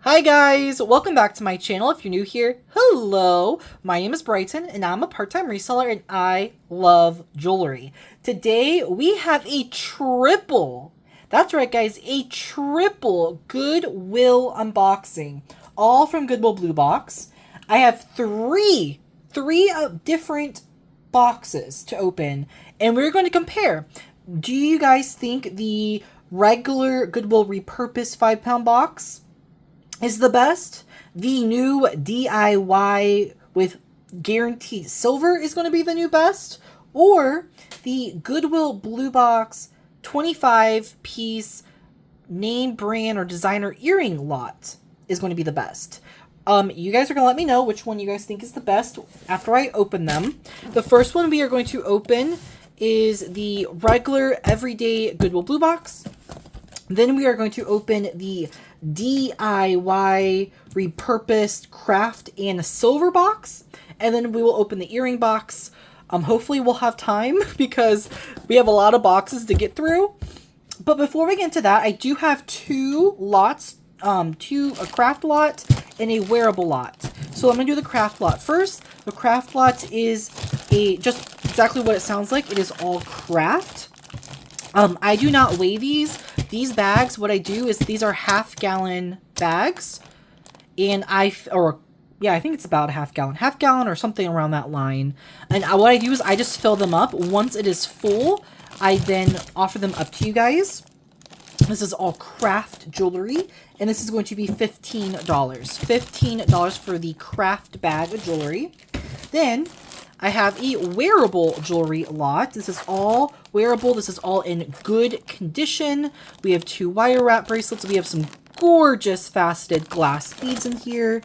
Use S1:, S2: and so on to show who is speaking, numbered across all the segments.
S1: Hi guys, welcome back to my channel. If you're new here, hello. My name is Bryten and I'm a part-time reseller and I love jewelry. Today we have a triple, that's right guys, a triple Goodwill unboxing, all from Goodwill BlueBox. I have three different boxes to open and we're going to compare. Do you guys think the regular Goodwill repurposed 5-pound box is the best? The new DIY with guaranteed silver is going to be the new best? Or the Goodwill BlueBox 25-piece name brand or designer earring lot is going to be the best? You guys are going to let me know which one you guys think is the best after I open them. The first one we are going to open is the regular everyday Goodwill BlueBox. Then we are going to open the DIY repurposed craft and silver box. And then we will open the earring box. Hopefully we'll have time because we have a lot of boxes to get through. But before we get into that, I do have two lots, a craft lot and a wearable lot. So I'm going to do the craft lot first. The craft lot is just exactly what it sounds like. It is all craft. I do not weigh these. These bags, what I do is these are half-gallon bags. And I think it's about half gallon or something around that line. And what I do is I just fill them up. Once it is full, I then offer them up to you guys. This is all craft jewelry, and this is going to be $15. $15 for the craft bag of jewelry. Then I have a wearable jewelry lot. This is all wearable. This is all in good condition. We have two wire wrap bracelets. We have some gorgeous faceted glass beads in here.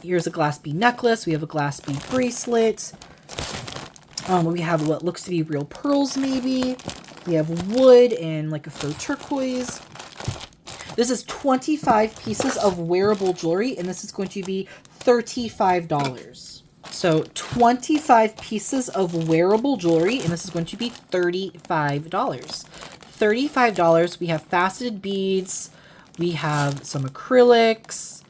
S1: Here's a glass bead necklace. We have a glass bead bracelet. We have what looks to be real pearls maybe. We have wood and like a faux turquoise. This is 25 pieces of wearable jewelry, and this is going to be $35. So 25 pieces of wearable jewelry, and this is going to be $35. $35. We have faceted beads. We have some acrylics.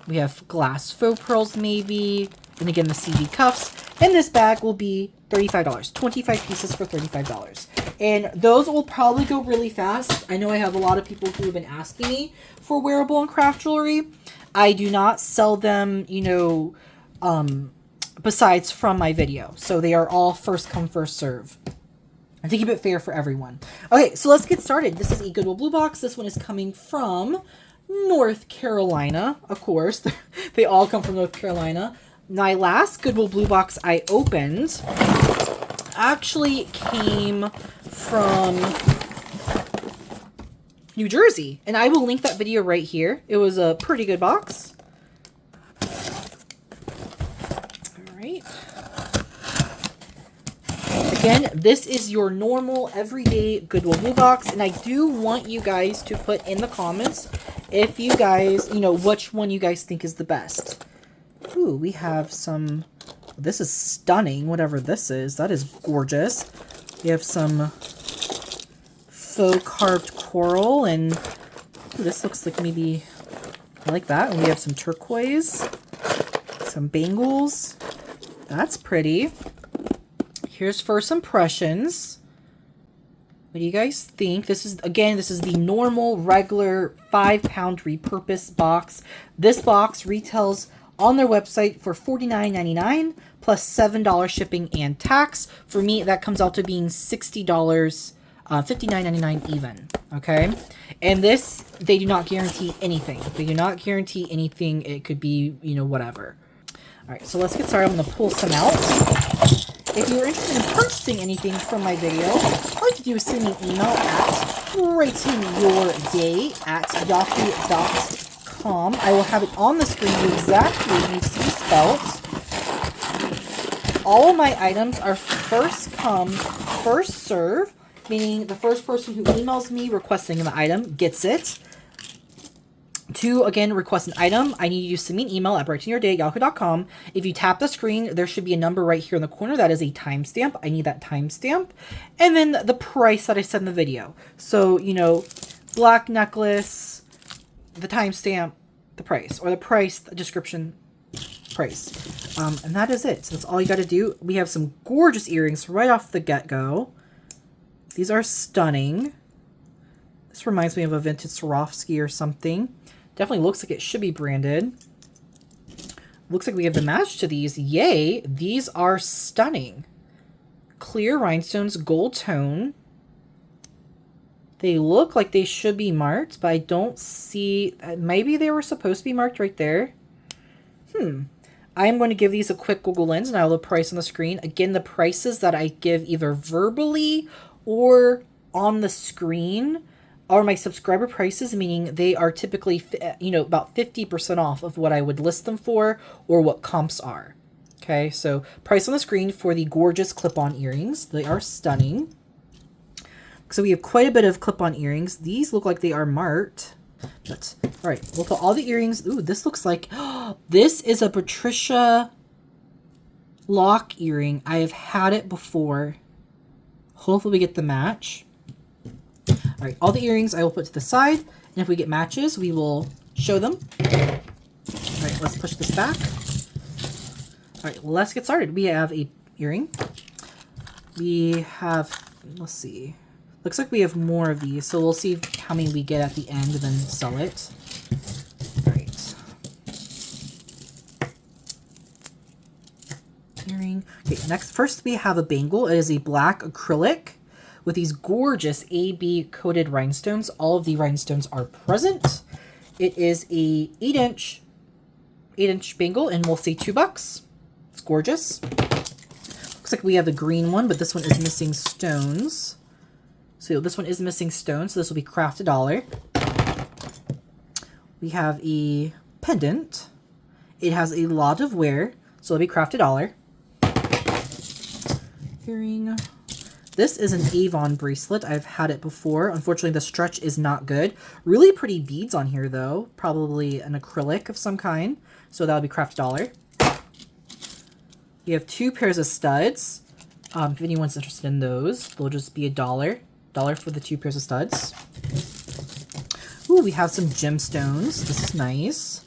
S1: We have glass faux pearls maybe. And again, the CD cuffs. And this bag will be $35. 25 pieces for $35. And those will probably go really fast. I know I have a lot of people who have been asking me for wearable and craft jewelry. I do not sell them, besides from my video. So they are all first come, first serve. I think keep it fair for everyone. Okay, so let's get started. This is a Goodwill BlueBox. This one is coming from North Carolina, of course. They all come from North Carolina. My last Goodwill BlueBox I opened actually came from New Jersey, and I will link that video right here. It was a pretty good box. All right. Again, this is your normal everyday Goodwill BlueBox, and I do want you guys to put in the comments if you guys, which one you guys think is the best. Ooh, we have some, this is stunning, whatever this is. That is gorgeous. We have some faux carved coral, and ooh, this looks like maybe, I like that. And we have some turquoise, some bangles. That's pretty. Here's first impressions. What do you guys think? This is the normal, regular 5-pound repurposed box. This box retails on their website for $49.99 plus $7 shipping and tax. For me, that comes out to being $60, $59.99 even, okay? And this, they do not guarantee anything. They do not guarantee anything. It could be, whatever. All right, so let's get started. I'm going to pull some out. If you're interested in purchasing anything from my video, all you have to do is send me an email at BrytenYourDay@yahoo.com. I will have it on the screen exactly as it needs to be spelled. All of my items are first come, first serve, meaning the first person who emails me requesting an item gets it. To, again, request an item, I need you to send me an email at BrytenYourDay@yahoo.com. If you tap the screen, there should be a number right here in the corner. That is a timestamp. I need that timestamp. And then the price that I said in the video. So, black necklace, the timestamp, the price, or the price, the description, price. And that is it. So that's all you got to do. We have some gorgeous earrings right off the get-go. These are stunning. This reminds me of a vintage Swarovski or something. Definitely looks like it should be branded. Looks like we have the match to these. Yay! These are stunning. Clear rhinestones, gold tone. They look like they should be marked, but I don't see... Maybe they were supposed to be marked right there. I am going to give these a quick Google lens, and I will have the price on the screen. Again, the prices that I give either verbally or on the screen are my subscriber prices, meaning they are typically, about 50% off of what I would list them for or what comps are. Okay, so price on the screen for the gorgeous clip-on earrings. They are stunning. So we have quite a bit of clip-on earrings. These look like they are marked. But, all right, we'll put all the earrings. Ooh, this looks like, this is a Patricia lock earring. I have had it before. Hopefully we get the match. All right, all the earrings I will put to the side. And if we get matches, we will show them. All right, let's push this back. All right, let's get started. We have a earring. We have, let's see. Looks like we have more of these, so we'll see how many we get at the end and then sell it. All right. Earring. Okay, next, first we have a bangle. It is a black acrylic with these gorgeous AB coated rhinestones. All of the rhinestones are present. It is a 8-inch bangle, and we'll say $2. It's gorgeous. Looks like we have a green one, but this one is missing stones. So this one is missing stones, so this will be $1. We have a pendant. It has a lot of wear, so it'll be $1. Earring. This is an Avon bracelet. I've had it before. Unfortunately, the stretch is not good. Really pretty beads on here, though. Probably an acrylic of some kind, so that'll be $1. We have 2 pairs of studs. If anyone's interested in those, they'll just be $1. For the 2 pairs of studs. Ooh, we have some gemstones. This is nice.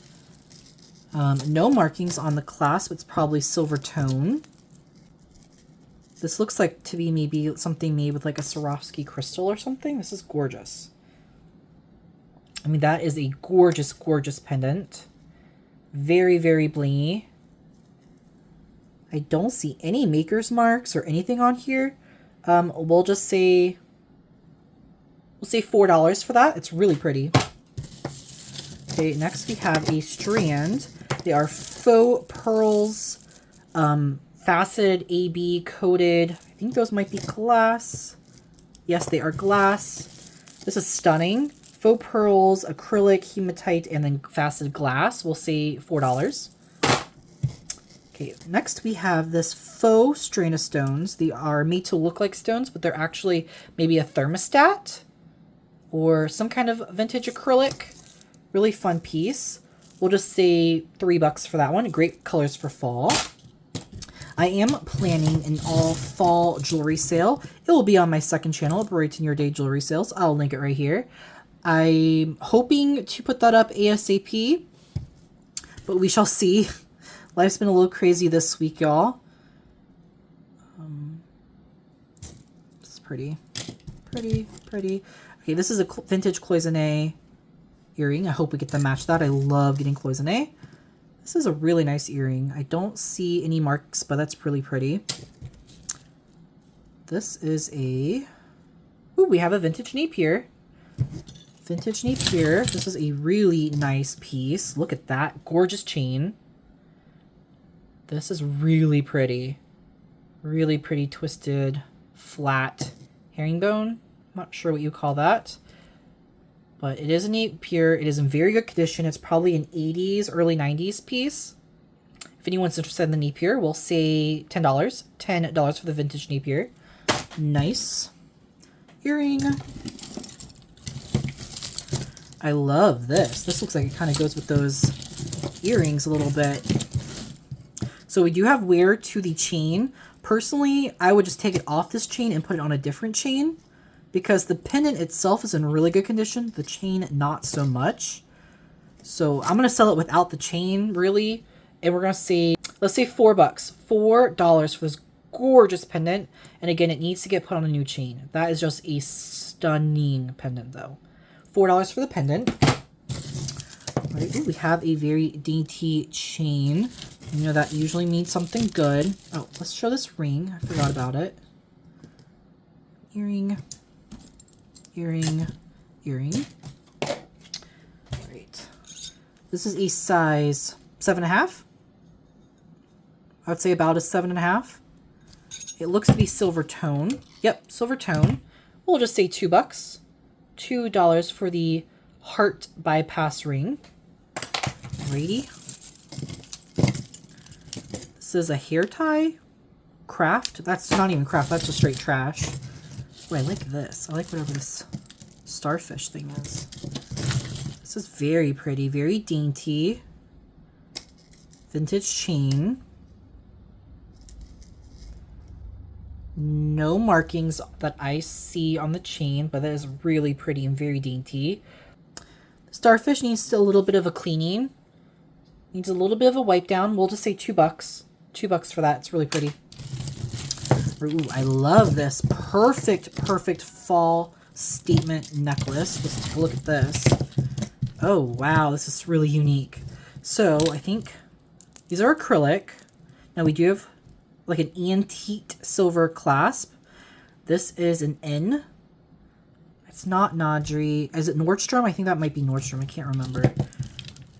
S1: No markings on the clasp. It's probably silver tone. This looks like to be maybe something made with like a Swarovski crystal or something. This is gorgeous. I mean, that is a gorgeous, gorgeous pendant. Very, very blingy. I don't see any maker's marks or anything on here. We'll just say... We'll say $4 for that. It's really pretty. Okay, next we have a strand. They are faux pearls, faceted AB coated. I think those might be glass. Yes, they are glass. This is stunning. Faux pearls, acrylic, hematite, and then faceted glass. We'll say $4. Okay, next we have this faux strain of stones. They are made to look like stones, but they're actually maybe a thermostat or some kind of vintage acrylic. Really fun piece. We'll just say $3 for that one. Great colors for fall. I am planning an all fall jewelry sale. It will be on my second channel, Brighten Your Day Jewelry Sales. I'll link it right here. I'm hoping to put that up ASAP, but we shall see. Life's been a little crazy this week, y'all. This is pretty. Pretty. Okay, this is a vintage cloisonne earring. I hope we get to match that. I love getting cloisonne. This is a really nice earring. I don't see any marks, but that's really pretty. This is a... Ooh, we have a vintage Napier. Vintage Napier. This is a really nice piece. Look at that. Gorgeous chain. This is really pretty. Really pretty twisted, flat herringbone. I'm not sure what you call that. But it is a Napier. It is in very good condition. It's probably an 80s, early 90s piece. If anyone's interested in the Napier, we'll say $10. $10 for the vintage Napier. Nice earring. I love this. This looks like it kind of goes with those earrings a little bit. So we do have wear to the chain. Personally, I would just take it off this chain and put it on a different chain, because the pendant itself is in really good condition. The chain, not so much. So I'm going to sell it without the chain, really. And we're going to say, let's say $4. $4 for this gorgeous pendant. And again, it needs to get put on a new chain. That is just a stunning pendant, though. $4 for the pendant. All right, ooh, we have a very dainty chain. You know, that usually means something good. Oh, let's show this ring. I forgot about it. Earring. Earring. Earring. All right. This is a size 7.5. I would say about a 7.5. It looks to be silver tone. Yep, silver tone. We'll just say $2. $2 for the heart bypass ring. Alrighty. This is a hair tie craft. That's not even craft. That's just straight trash. Oh, I like this. I like whatever this starfish thing is. This is very pretty. Very dainty. Vintage chain. No markings that I see on the chain, but that is really pretty and very dainty. The starfish needs a little bit of a cleaning. Needs a little bit of a wipe down. We'll just say $2. $2 for that. It's really pretty. Ooh, I love this. Perfect fall statement necklace. Let's take a look at this. Oh, wow. This is really unique. So I think these are acrylic. Now we do have like an antiqued silver clasp. This is an N. It's not Nadri. Is it Nordstrom? I think that might be Nordstrom. I can't remember.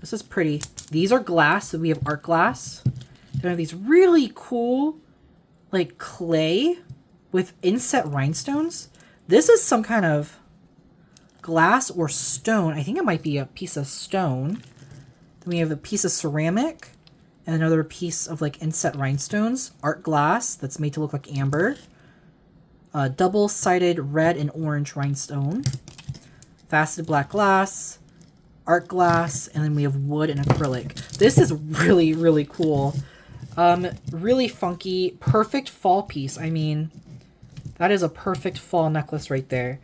S1: This is pretty. These are glass. So we have art glass. They have these really cool like clay with inset rhinestones. This is some kind of glass or stone. I think it might be a piece of stone. Then we have a piece of ceramic and another piece of like inset rhinestones. Art glass that's made to look like amber. Double-sided red and orange rhinestone. Faceted black glass. Art glass. And then we have wood and acrylic. This is really cool. Really funky. Perfect fall piece. I mean, that is a perfect fall necklace right there.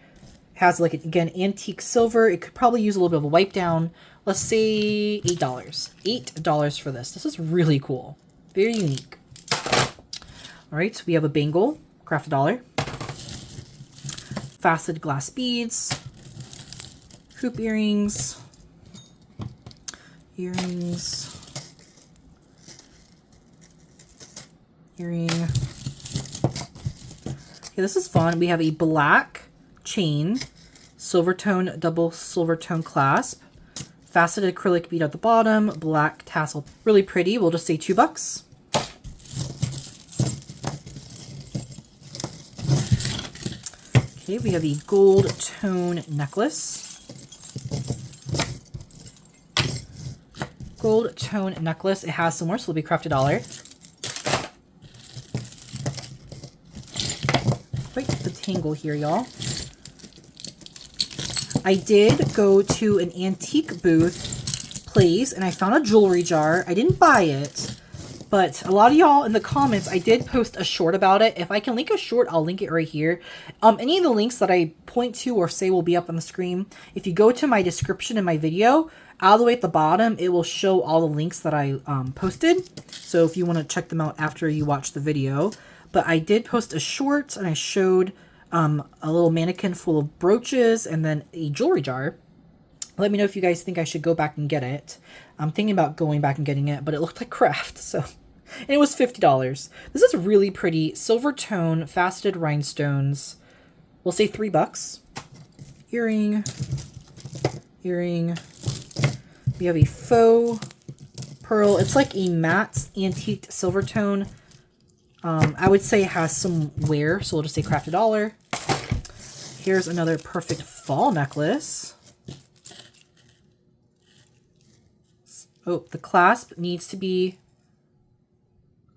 S1: It has like, again, antique silver. It could probably use a little bit of a wipe down. Let's say $8. $8 for this. This is really cool. Very unique. All right, so we have a bangle, craft $1. Faceted glass beads. Hoop earrings. Earrings. Earring. Okay, this is fun. We have a black chain, silver tone, double silver tone clasp, faceted acrylic bead at the bottom, black tassel. Really pretty. We'll just say $2. Okay, we have a gold tone necklace. Gold tone necklace. It has some more, so it'll be crafted $1. Quite the tangle here, y'all. I did go to an antique booth place and I found a jewelry jar. I didn't buy it, but a lot of y'all in the comments, I did post a short about it. If I can link a short, I'll link it right here. Any of the links that I point to or say will be up on the screen. If you go to my description in my video, all the way at the bottom, it will show all the links that I posted. So if you want to check them out after you watch the video. But I did post a short and I showed a little mannequin full of brooches and then a jewelry jar. Let me know if you guys think I should go back and get it. I'm thinking about going back and getting it, but it looked like craft, so. And it was $50. This is really pretty. Silver tone, faceted rhinestones. We'll say $3. Earring. Earring. We have a faux pearl. It's like a matte antique silver tone. I would say it has some wear, so we'll just say crafted $1. Here's another perfect fall necklace. Oh, the clasp needs to be...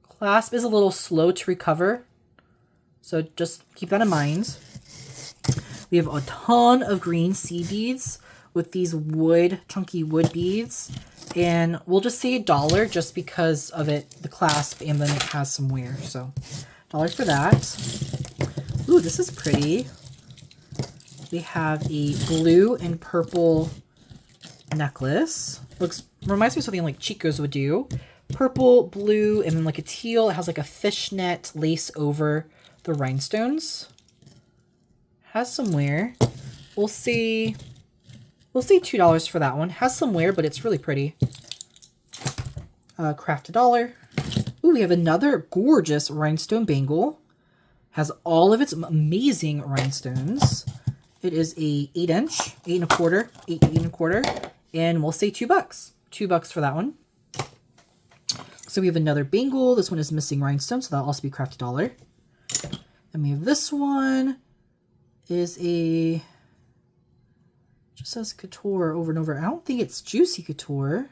S1: Clasp is a little slow to recover, so just keep that in mind. We have a ton of green seed beads with these chunky wood beads. And we'll just say $1 just because of it, the clasp, and then it has some wear. So $1 for that. Ooh, this is pretty. We have a blue and purple necklace. Reminds me of something like Chico's would do. Purple, blue, and then like a teal. It has like a fishnet lace over the rhinestones. Has some wear. We'll see $2 for that one. Has some wear, but it's really pretty. Craft $1. Ooh, we have another gorgeous rhinestone bangle. Has all of its amazing rhinestones. It is a 8-inch, 8 1/4, and we'll say $2. $2 for that one. So we have another bangle. This one is missing rhinestones, so that'll also be craft $1. And we have this one. Is a, just says couture over and over. I don't think it's juicy couture.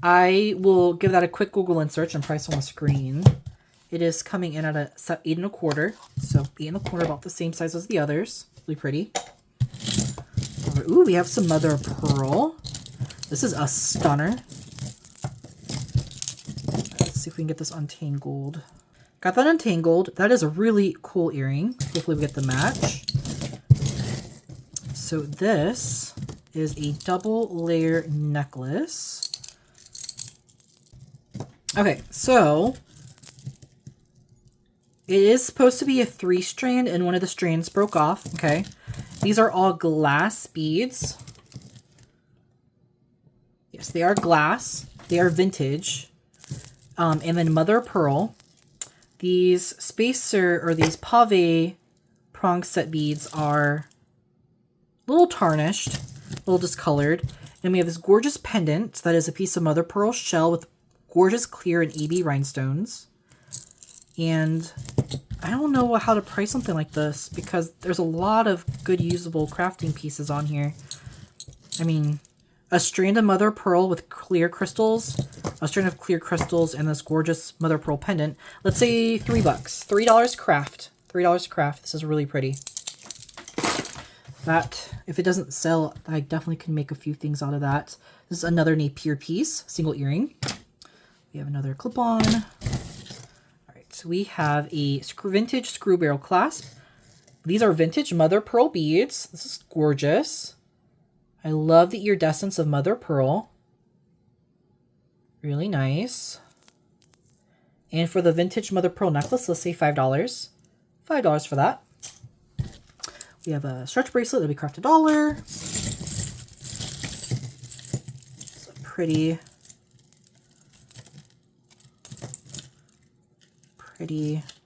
S1: I will give that a quick Google and search and price on the screen. It is coming in at a 8 1/4. So 8 1/4, about the same size as the others. Really pretty. Ooh, we have some mother of pearl. This is a stunner. Let's see if we can get this untangled. Got that untangled. That is a really cool earring. Hopefully we get the match. So this is a double layer necklace. Okay, so it is supposed to be a 3-strand and one of the strands broke off. Okay, these are all glass beads. Yes, they are glass. They are vintage. And then mother of pearl. These spacer or these pave prong set beads are a little tarnished, a little discolored. And we have this gorgeous pendant that is a piece of mother of pearl shell with gorgeous clear and AB rhinestones. And I don't know how to price something like this because there's a lot of good usable crafting pieces on here. I mean, a strand of mother of pearl with clear crystals, a strand of clear crystals, and this gorgeous mother of pearl pendant. Let's say $3. $3 craft. $3 craft. This is really pretty. That, if it doesn't sell, I definitely can make a few things out of that. This is another Napier piece, single earring. We have another clip-on. All right, so we have a vintage screw barrel clasp. These are vintage mother of pearl beads. This is gorgeous. I love the iridescence of mother of pearl. Really nice. And for the vintage mother of pearl necklace, let's say $5. $5 for that. We have a stretch bracelet that'll be craft $1. It's a pretty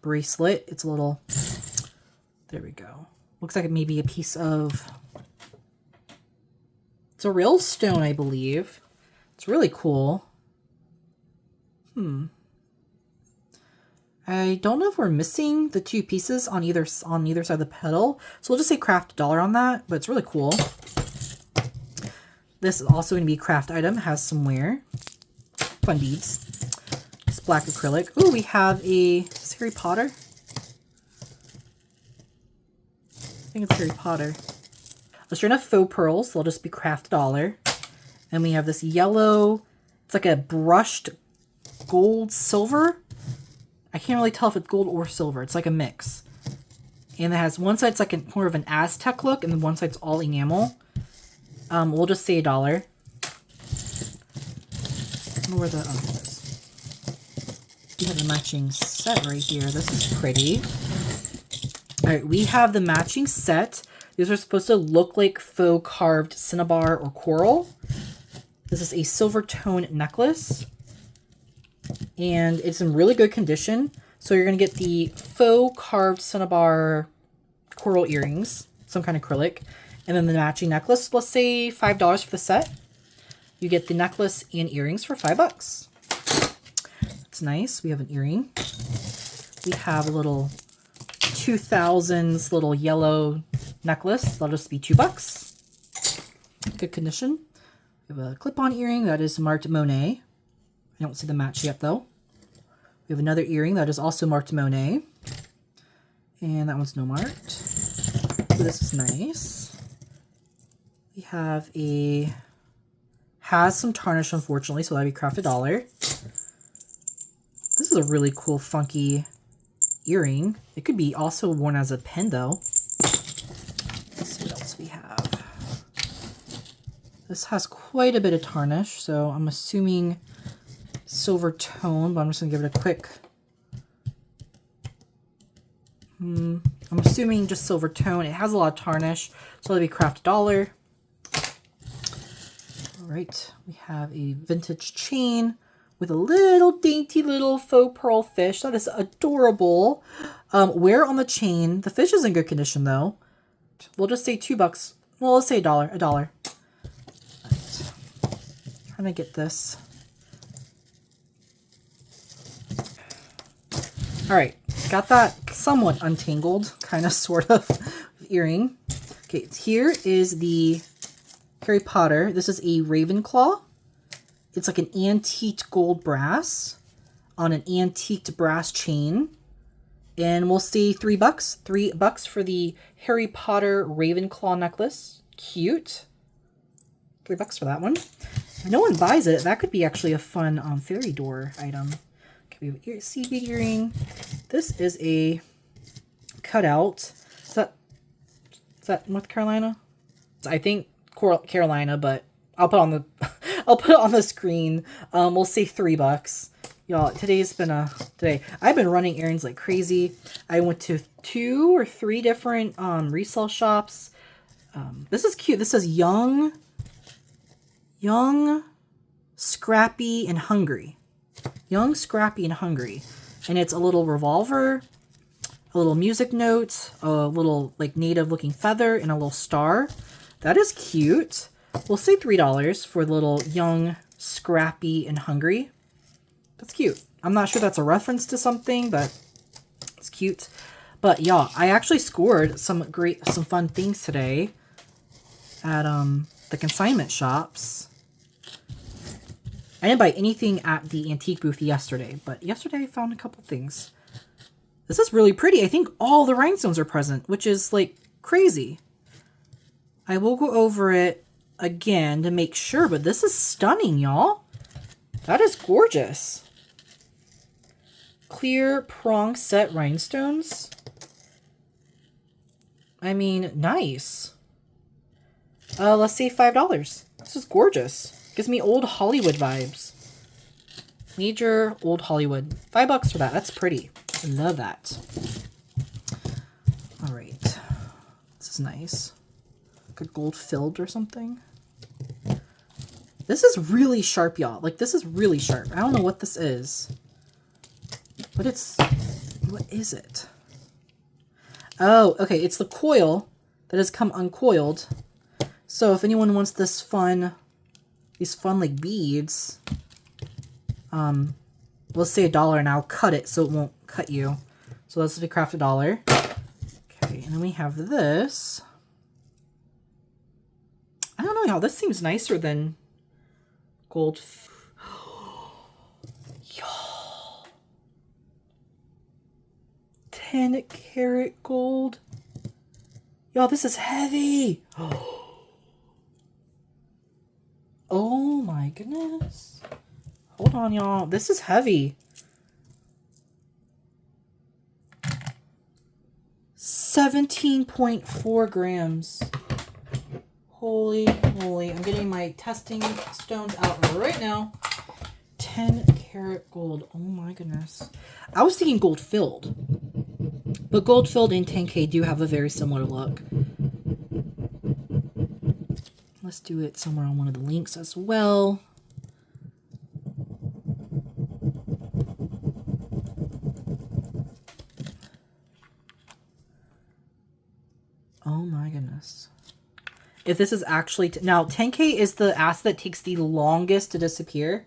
S1: bracelet. It's a little, there we go. Looks like it may be a piece of, it's a real stone, I believe. It's really cool. I don't know if we're missing the 2 pieces on either side of the petal. So we'll just say craft $1 on that, but it's really cool. This is also going to be a craft item, has some wear. Fun beads. It's black acrylic. Ooh, we have is this Harry Potter? I think it's Harry Potter. A strand of faux pearls, so they'll just be craft $1. And we have this yellow, it's like a brushed gold silver. I can't really tell if it's gold or silver. It's like a mix. And it has one side, it's like more of an Aztec look, and then one side's all enamel. We'll just say $1. I don't know where the, oh, it is. We have the matching set right here. This is pretty. All right, we have the matching set. These are supposed to look like faux carved cinnabar or coral. This is a silver tone necklace. And it's in really good condition. So you're going to get the faux carved cinnabar coral earrings, some kind of acrylic, and then the matching necklace. Let's say $5 for the set. You get the necklace and earrings for $5. It's nice. We have an earring. We have a little 2000s little yellow necklace. That'll just be $2. Good condition. We have a clip-on earring that is marked Monet. I don't see the match yet though. We have another earring that is also marked Monet. And that one's no marked. So this is nice. We have has some tarnish unfortunately, so that'd be craft $1. This is a really cool funky earring. It could be also worn as a pin though. Let's see what else we have. This has quite a bit of tarnish, so I'm assuming silver tone, but I'm just going to give it a quick... I'm assuming just silver tone. It has a lot of tarnish, so it'll be craft $1. All right, we have a vintage chain with a little dainty little faux pearl fish. That is adorable. Wear on the chain. The fish is in good condition, though. We'll just say $2. Well, let's say $1. $1. Right. Trying to get this. All right, got that somewhat untangled, kind of, sort of, earring. Okay, here is the Harry Potter. This is a Ravenclaw. It's like an antiqued gold brass on an antiqued brass chain. And we'll say $3. $3 for the Harry Potter Ravenclaw necklace. Cute. $3 for that one. If no one buys it, that could be actually a fun fairy door item. We have a seaweed earring. This is a cutout. Is that North Carolina? I think Carolina, but I'll put it on the I'll put it on the screen. We'll say $3. Y'all, today's been a day. I've been running errands like crazy. I went to 2 or 3 different resale shops. This is cute. This says young, scrappy, and hungry. Young, scrappy, and hungry. And it's a little revolver, a little music note, a little like native looking feather, and a little star. That is cute. We'll say $3 for the little young, scrappy, and hungry. That's cute. I'm not sure that's a reference to something, but it's cute. But y'all, I actually scored some fun things today at the consignment shops. I didn't buy anything at the antique booth yesterday, but yesterday I found a couple things. This is really pretty. I think all the rhinestones are present, which is like crazy. I will go over it again to make sure, but this is stunning, y'all. That is gorgeous. Clear prong set rhinestones. I mean, nice. Let's say $5. This is gorgeous. Gives me old Hollywood vibes. Major old Hollywood. $5 for that. That's pretty. I love that. All right. This is nice. Good gold filled or something. This is really sharp, y'all. Like, this is really sharp. I don't know what this is. But it's... What is it? Oh, okay. It's the coil that has come uncoiled. So if anyone wants this fun... These fun, like, beads. We'll say $1 and I'll cut it so it won't cut you. So let's be craft $1. Okay, and then we have this. I don't know, y'all. This seems nicer than gold. Y'all. 10 karat gold. Y'all, this is heavy. Oh my goodness. Hold on, y'all. This is heavy. 17.4 grams. Holy moly. I'm getting my testing stones out right now. 10 karat gold. Oh my goodness. I was thinking gold filled. But gold filled and 10K do have a very similar look. Let's do it somewhere on one of the links as well. Oh my goodness. If this is actually... Now, 10K is the asset that takes the longest to disappear.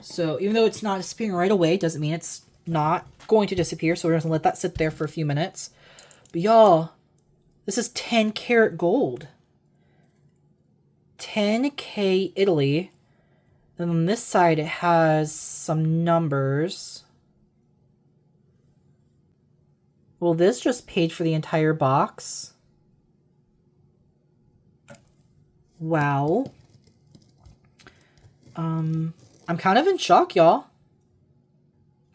S1: So even though it's not disappearing right away, doesn't mean it's not going to disappear. So we're going to let that sit there for a few minutes. But y'all, this is 10 karat gold. 10K Italy. And on this side, it has some numbers. Well, this just paid for the entire box. Wow. I'm kind of in shock, y'all.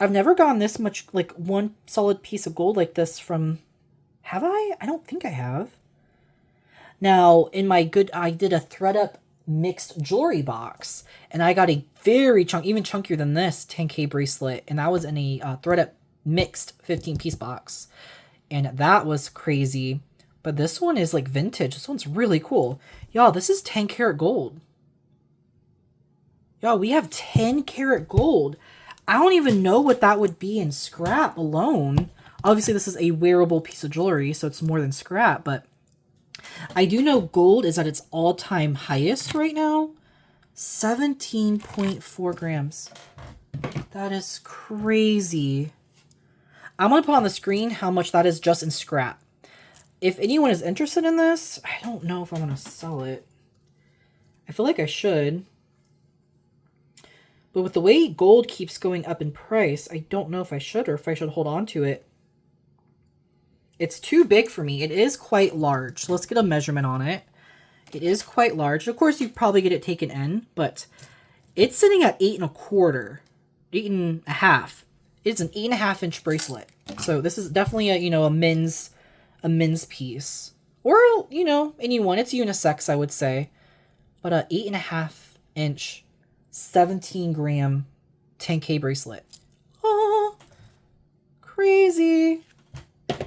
S1: I've never gotten this much, like, one solid piece of gold like this from... Have I? I don't think I have. Now, in my I did a thread up mixed jewelry box. And I got a very even chunkier than this 10K bracelet. And that was in a ThredUp mixed 15-piece box. And that was crazy. But this one is like vintage. This one's really cool. Y'all, this is 10 karat gold. Y'all, we have 10 karat gold. I don't even know what that would be in scrap alone. Obviously, this is a wearable piece of jewelry, so it's more than scrap. But I do know gold is at its all-time highest right now. 17.4 grams. That is crazy. I'm going to put on the screen how much that is just in scrap. If anyone is interested in this, I don't know if I'm going to sell it. I feel like I should. But with the way gold keeps going up in price, I don't know if I should or if I should hold on to it. It's too big for me. It is quite large. So let's get a measurement on it. It is quite large. Of course, you probably get it taken in, but it's sitting at 8.25, 8.5. It's an 8.5 inch bracelet. So this is definitely a men's piece, or anyone. It's unisex, I would say, but a 8.5 inch, 17 gram, 10K bracelet. Oh, crazy.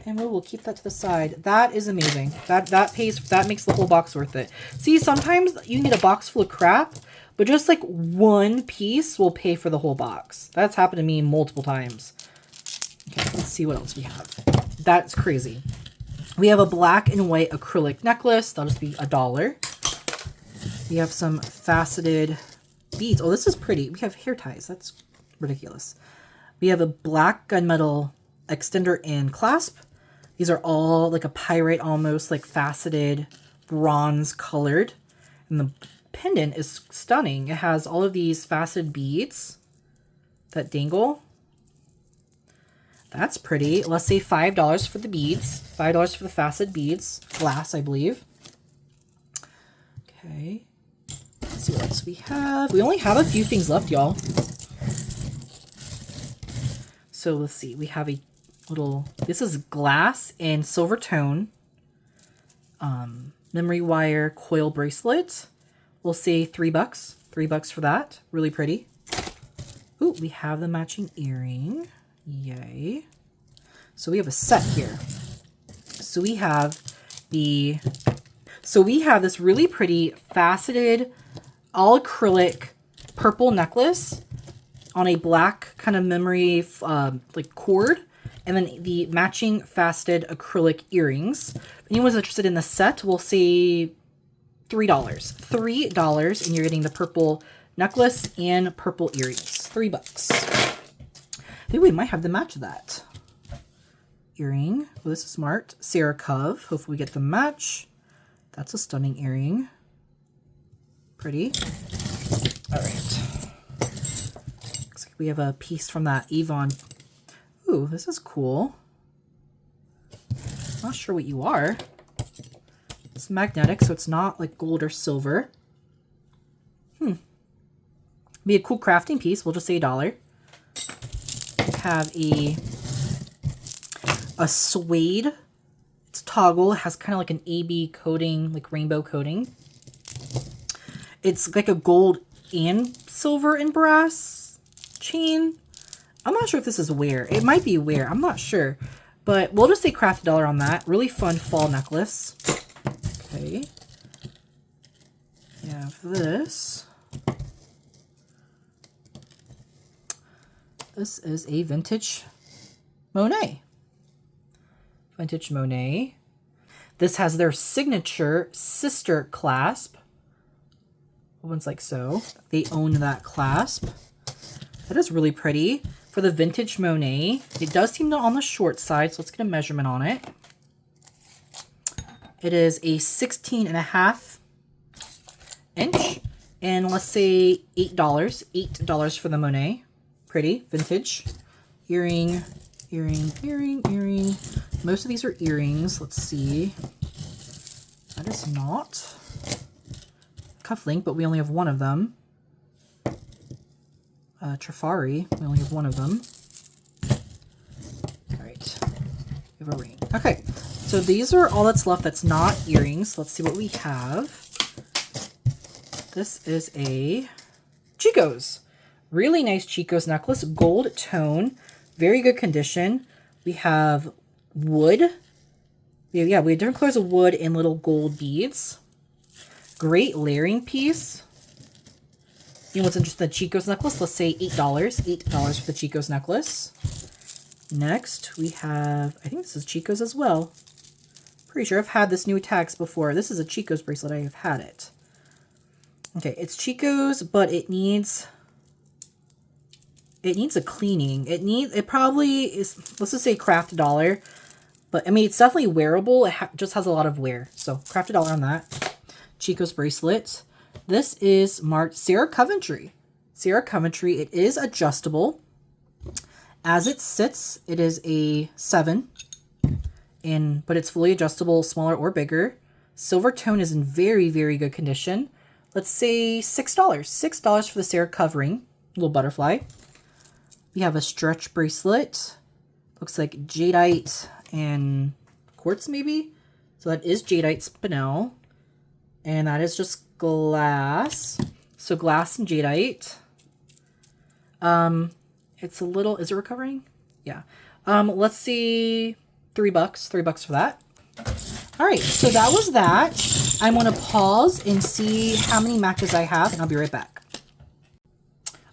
S1: And we'll keep that to the side. That is amazing. That makes the whole box worth it. See, sometimes you can get a box full of crap, but just like one piece will pay for the whole box. That's happened to me multiple times. Okay, let's see what else we have. That's crazy. We have a black and white acrylic necklace. That'll just be $1. We have some faceted beads. Oh, this is pretty. We have hair ties. That's ridiculous. We have a black gunmetal extender and clasp. These are all like a pyrite, almost like faceted, bronze colored. And the pendant is stunning. It has all of these faceted beads that dangle. That's pretty. Let's say $5 for the beads. $5 for the faceted beads. Glass, I believe. Okay. Let's see what else we have. We only have a few things left, y'all. So let's see. We have a little, this is glass and silver tone. Memory wire coil bracelet. We'll say $3. $3 for that. Really pretty. Ooh, we have the matching earring. Yay. So we have a set here. So we have this really pretty faceted all acrylic purple necklace on a black kind of memory like cord, and then the matching faceted acrylic earrings. If anyone's interested in the set, we'll say $3. $3, and you're getting the purple necklace and purple earrings. $3. I think we might have the match of that. Earring. Well, this is smart. Sarah Cove. Hopefully we get the match. That's a stunning earring. Pretty. All right. Looks like we have a piece from that Avon. Ooh, this is cool. Not sure what you are. It's magnetic, so it's not like gold or silver. Be a cool crafting piece. We'll just say $1. Have a suede. It's toggle. It has kind of like an AB coating, like rainbow coating. It's like a gold and silver and brass chain. I'm not sure if this is wear. It might be wear. I'm not sure. But we'll just say craft $1 on that. Really fun fall necklace. Okay. We have this. This is a vintage Monet. Vintage Monet. This has their signature sister clasp. One's like so. They own that clasp. That is really pretty. For the vintage Monet, it does seem to on the short side, so let's get a measurement on it. It is a 16.5 inch, and let's say $8. $8 for the Monet. Pretty vintage earring. Most of these are earrings. Let's see. That is not cufflink, but we only have one of them. Trifari, we only have one of them. All right, we have a ring. Okay, so these are all that's left that's not earrings. Let's see what we have. This is a Chico's. Really nice Chico's necklace. Gold tone. Very good condition. We have wood. We have different colors of wood and little gold beads. Great layering piece. You know what's interesting? The Chico's necklace. Let's say $8. $8 for the Chico's necklace. Next, we have, I think this is Chico's as well. Pretty sure I've had this new tags before. This is a Chico's bracelet. I have had it. Okay, it's Chico's, but it needs a cleaning. It probably is, let's just say craft $1. But I mean, it's definitely wearable. It just has a lot of wear. So craft $1 on that. Chico's bracelet. This is marked Sarah Coventry. Sarah Coventry. It is adjustable. As it sits, it is a 7. But it's fully adjustable, smaller or bigger. Silver tone is in very, very good condition. Let's say $6. $6 for the Sarah covering. Little butterfly. We have a stretch bracelet. Looks like jadeite and quartz maybe. So that is jadeite spinel. And that is just glass. So glass and jadeite. It's a little, is it recovering? Yeah. Let's see, $3. $3 for that. All right, so that was that. I'm going to pause and see how many matches I have, and I'll be right back.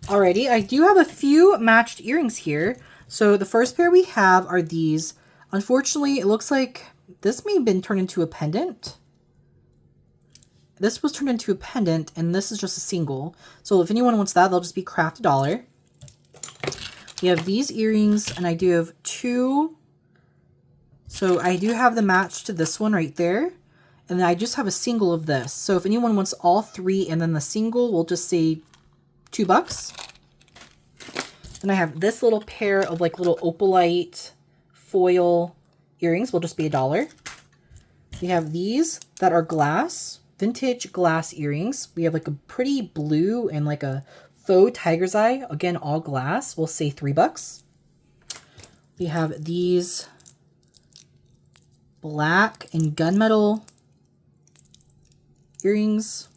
S1: Alrighty, I do have a few matched earrings here. So the first pair we have are these. Unfortunately, it looks like this may have been turned into a pendant. This was turned into a pendant, and this is just a single. So if anyone wants that, they'll just be craft $1. We have these earrings, and I do have 2. So I do have the match to this one right there. And then I just have a single of this. So if anyone wants all 3 and then the single, we'll just say $2. Then I have this little pair of like little opalite foil earrings. Will just be $1. We have these that are glass, vintage glass earrings. We have like a pretty blue and like a faux tiger's eye. Again, all glass. We'll say $3. We have these black and gunmetal earrings.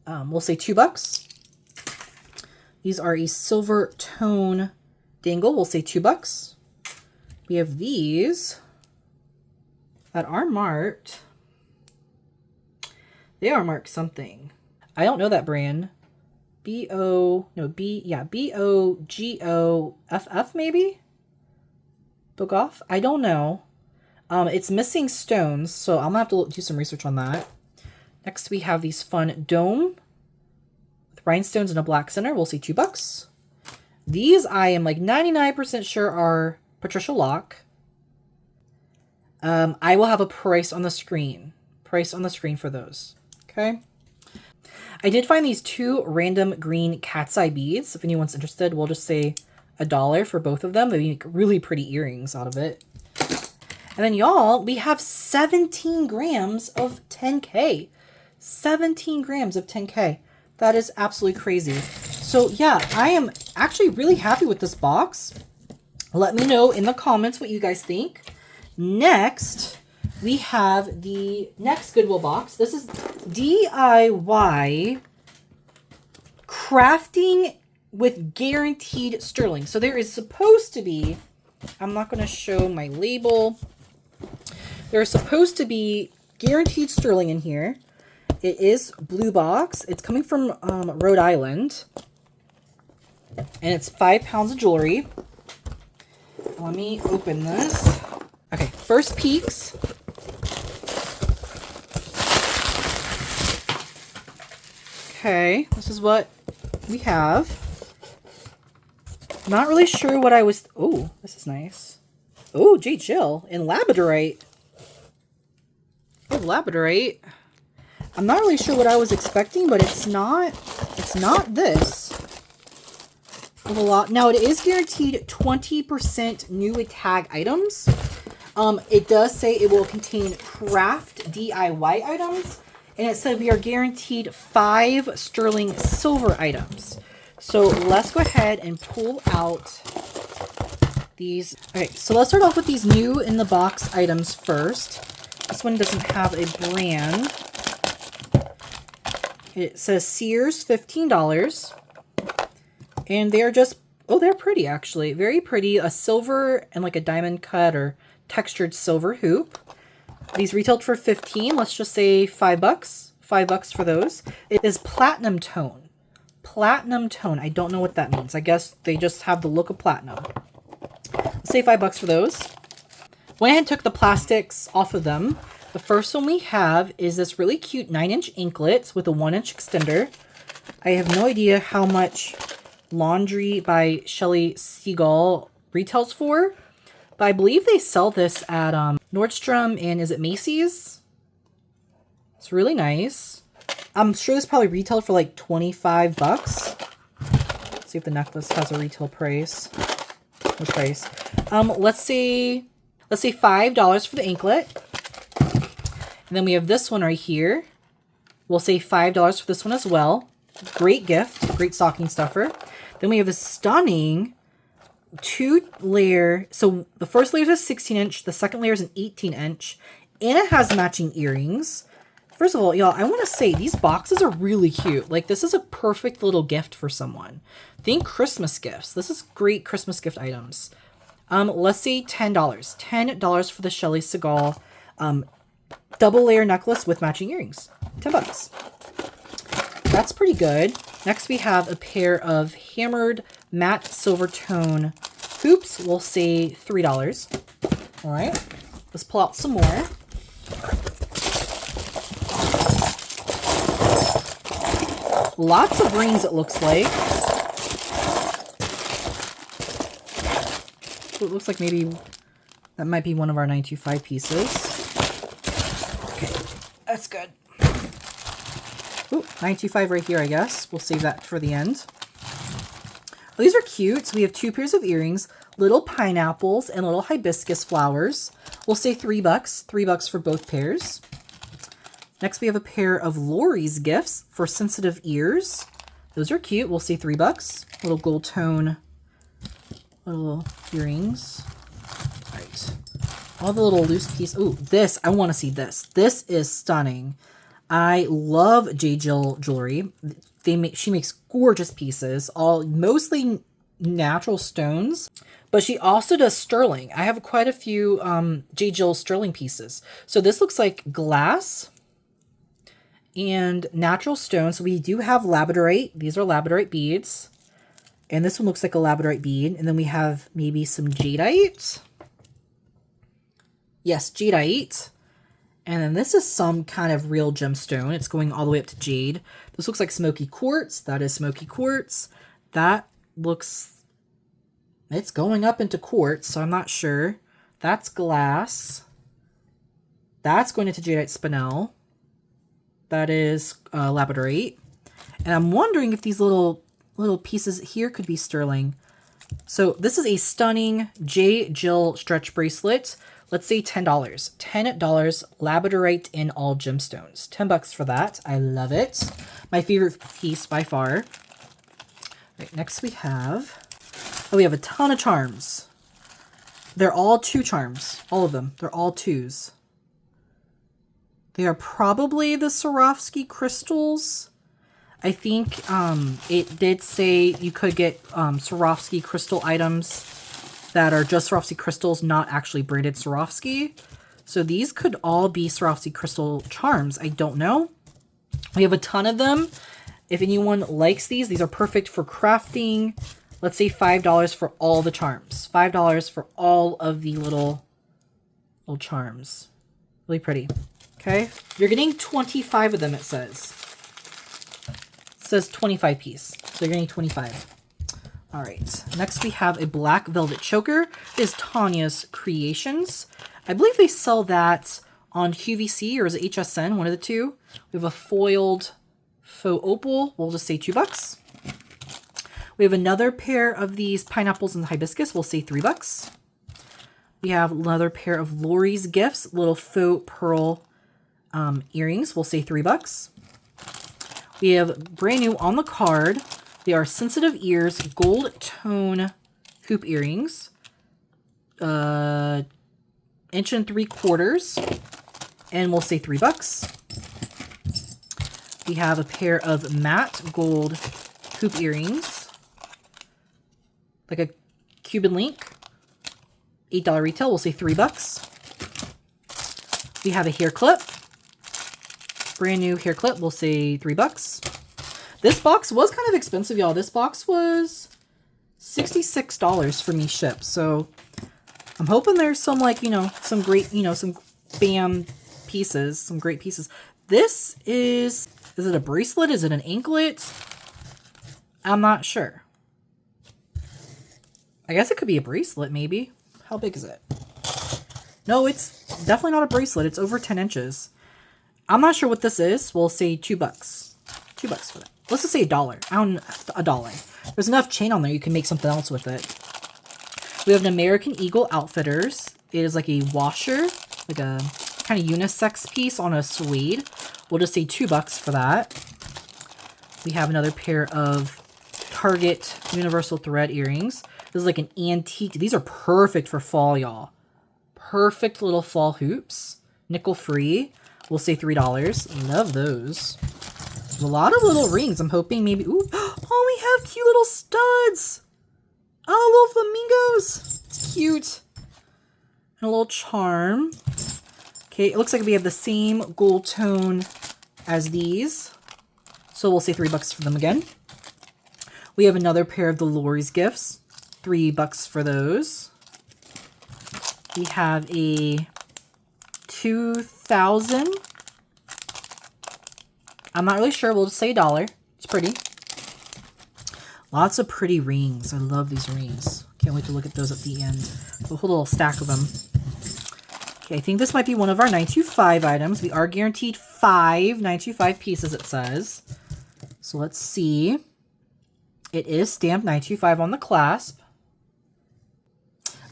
S1: We'll say $2. These are a silver tone dangle. We'll say $2. We have these that are marked. They are marked something. I don't know that brand. B-O-G-O-F-F maybe? Bogoff? I don't know. It's missing stones, so I'm going to have to do some research on that. Next, we have these fun dome with rhinestones and a black center. We'll say $2. These I am like 99% sure are Patricia Lock. I will have a price on the screen. Price on the screen for those. Okay. I did find these 2 random green cat's eye beads. If anyone's interested, we'll just say $1 for both of them. They make really pretty earrings out of it. And then y'all, we have 17 grams of 10K. 17 grams of 10K. That is absolutely crazy. So yeah, I am actually really happy with this box. Let me know in the comments what you guys think. Next, we have the next Goodwill box. This is DIY crafting with guaranteed sterling. So there is supposed to be, I'm not going to show my label. There's supposed to be guaranteed sterling in here. It is blue box. It's coming from Rhode Island. And it's 5 pounds of jewelry. Let me open this. Okay, first peeks. Okay, this is what we have. Not really sure what I was... Oh, this is nice. Oh, Jade Jill in labradorite. Oh, labradorite. I'm not really sure what I was expecting, but it's not this. A lot. Now, it is guaranteed 20% new tag items. It does say it will contain craft DIY items. And it said we are guaranteed 5 sterling silver items. So let's go ahead and pull out these. Okay, so let's start off with these new in the box items first. This one doesn't have a brand. It says Sears, $15. And they are just, oh, they're pretty actually. Very pretty. A silver and like a diamond cut or textured silver hoop. These retailed for $15. Let's just say $5. $5 for those. It is platinum tone. Platinum tone. I don't know what that means. I guess they just have the look of platinum. Let's say $5 for those. Went ahead and took the plastics off of them. The first one we have is this really cute 9-inch inklet with a 1-inch extender. I have no idea how much Laundry by Shelly Seagull retails for, but I believe they sell this at Nordstrom and is it Macy's? It's really nice. I'm sure this probably retailed for like $25. Let's see if the necklace has a retail price. What price? Let's say $5 for the anklet. And then we have this one right here. We'll say $5 for this one as well. Great gift, great stocking stuffer. Then we have a stunning 2-layer. So the first layer is a 16-inch, the second layer is an 18-inch, and it has matching earrings. First of all, y'all, I want to say these boxes are really cute. Like, this is a perfect little gift for someone. Think Christmas gifts. This is great Christmas gift items. Let's say $10. $10 for the Shelly Seagull double layer necklace with matching earrings. $10. That's pretty good. Next, we have a pair of hammered matte silver tone hoops. We'll say $3. All right. Let's pull out some more. Lots of rings, it looks like. So it looks like maybe that might be one of our 925 pieces. Okay, that's good. Ooh, 925 right here, I guess. We'll save that for the end. Oh, these are cute. So we have 2 pairs of earrings, little pineapples, and little hibiscus flowers. We'll say $3. $3 for both pairs. Next, we have a pair of Lori's gifts for sensitive ears. Those are cute. We'll say $3. Little gold tone, little earrings. All right. All the little loose pieces. Ooh, this, I want to see this. This is stunning. I love J. Jill jewelry. She makes gorgeous pieces, all mostly natural stones, but she also does sterling. I have quite a few J. Jill sterling pieces. So this looks like glass and natural stones. So we do have labradorite. These are labradorite beads. And this one looks like a labradorite bead. And then we have maybe some jadeite. Yes, jadeite. And then this is some kind of real gemstone. It's going all the way up to jade. This looks like smoky quartz. That is smoky quartz. That looks... It's going up into quartz, so I'm not sure. That's glass. That's going into jadeite spinel. That is labradorite. And I'm wondering if these little pieces here could be sterling. So this is a stunning J. Jill stretch bracelet. Let's say $10. $10 labradorite in all gemstones. $10 for that. I love it. My favorite piece by far. Right, next we have a ton of charms. They're all 2 charms. All of them. They're all 2s. They are probably the Swarovski crystals. I think it did say you could get Swarovski crystal items that are just Swarovski crystals, not actually branded Swarovski. So these could all be Swarovski crystal charms. I don't know. We have a ton of them. If anyone likes these are perfect for crafting. Let's say $5 for all the charms. $5 for all of the little charms. Really pretty. Okay. You're getting 25 of them, it says. It says 25 piece. So you're getting 25. All right, next we have a black velvet choker. This is Tanya's Creations. I believe they sell that on QVC or is it HSN, one of the two. We have a foiled faux opal. We'll just say $2. We have another pair of these pineapples and hibiscus. We'll say $3. We have another pair of Lori's Gifts, little faux pearl earrings. We'll say $3. We have brand new on the card. They are sensitive ears, gold tone hoop earrings, 1 3/4 inch, and we'll say $3. We have a pair of matte gold hoop earrings. Like a Cuban link. $8 retail, we'll say $3. We have a hair clip. Brand new hair clip, we'll say $3. This box was kind of expensive, y'all. This box was $66 for me shipped. So I'm hoping there's some like, you know, some great, you know, some bam pieces, some great pieces. This is it a bracelet? Is it an anklet? I'm not sure. I guess it could be a bracelet, maybe. How big is it? No, it's definitely not a bracelet. It's over 10 inches. I'm not sure what this is. We'll say $2. $2 for that. Let's just say $1. $1. There's enough chain on there. You can make something else with it. We have an American Eagle Outfitters. It is like a washer, like a kind of unisex piece on a suede. We'll just say $2 for that. We have another pair of Target Universal Thread earrings. This is like an antique. These are perfect for fall, y'all. Perfect little fall hoops. Nickel free. We'll say $3. Love those. A lot of little rings. I'm hoping maybe... Ooh. Oh, we have cute little studs. Oh, little flamingos. It's cute. And a little charm. Okay, it looks like we have the same gold tone as these. So we'll say $3 for them again. We have another pair of the Lori's Gifts. $3 for those. We have a 2000. I'm not really sure. We'll just say $1. It's pretty. Lots of pretty rings. I love these rings. Can't wait to look at those at the end. A whole little stack of them. Okay, I think this might be one of our 925 items. We are guaranteed 5 925 pieces, it says. So let's see. It is stamped 925 on the clasp.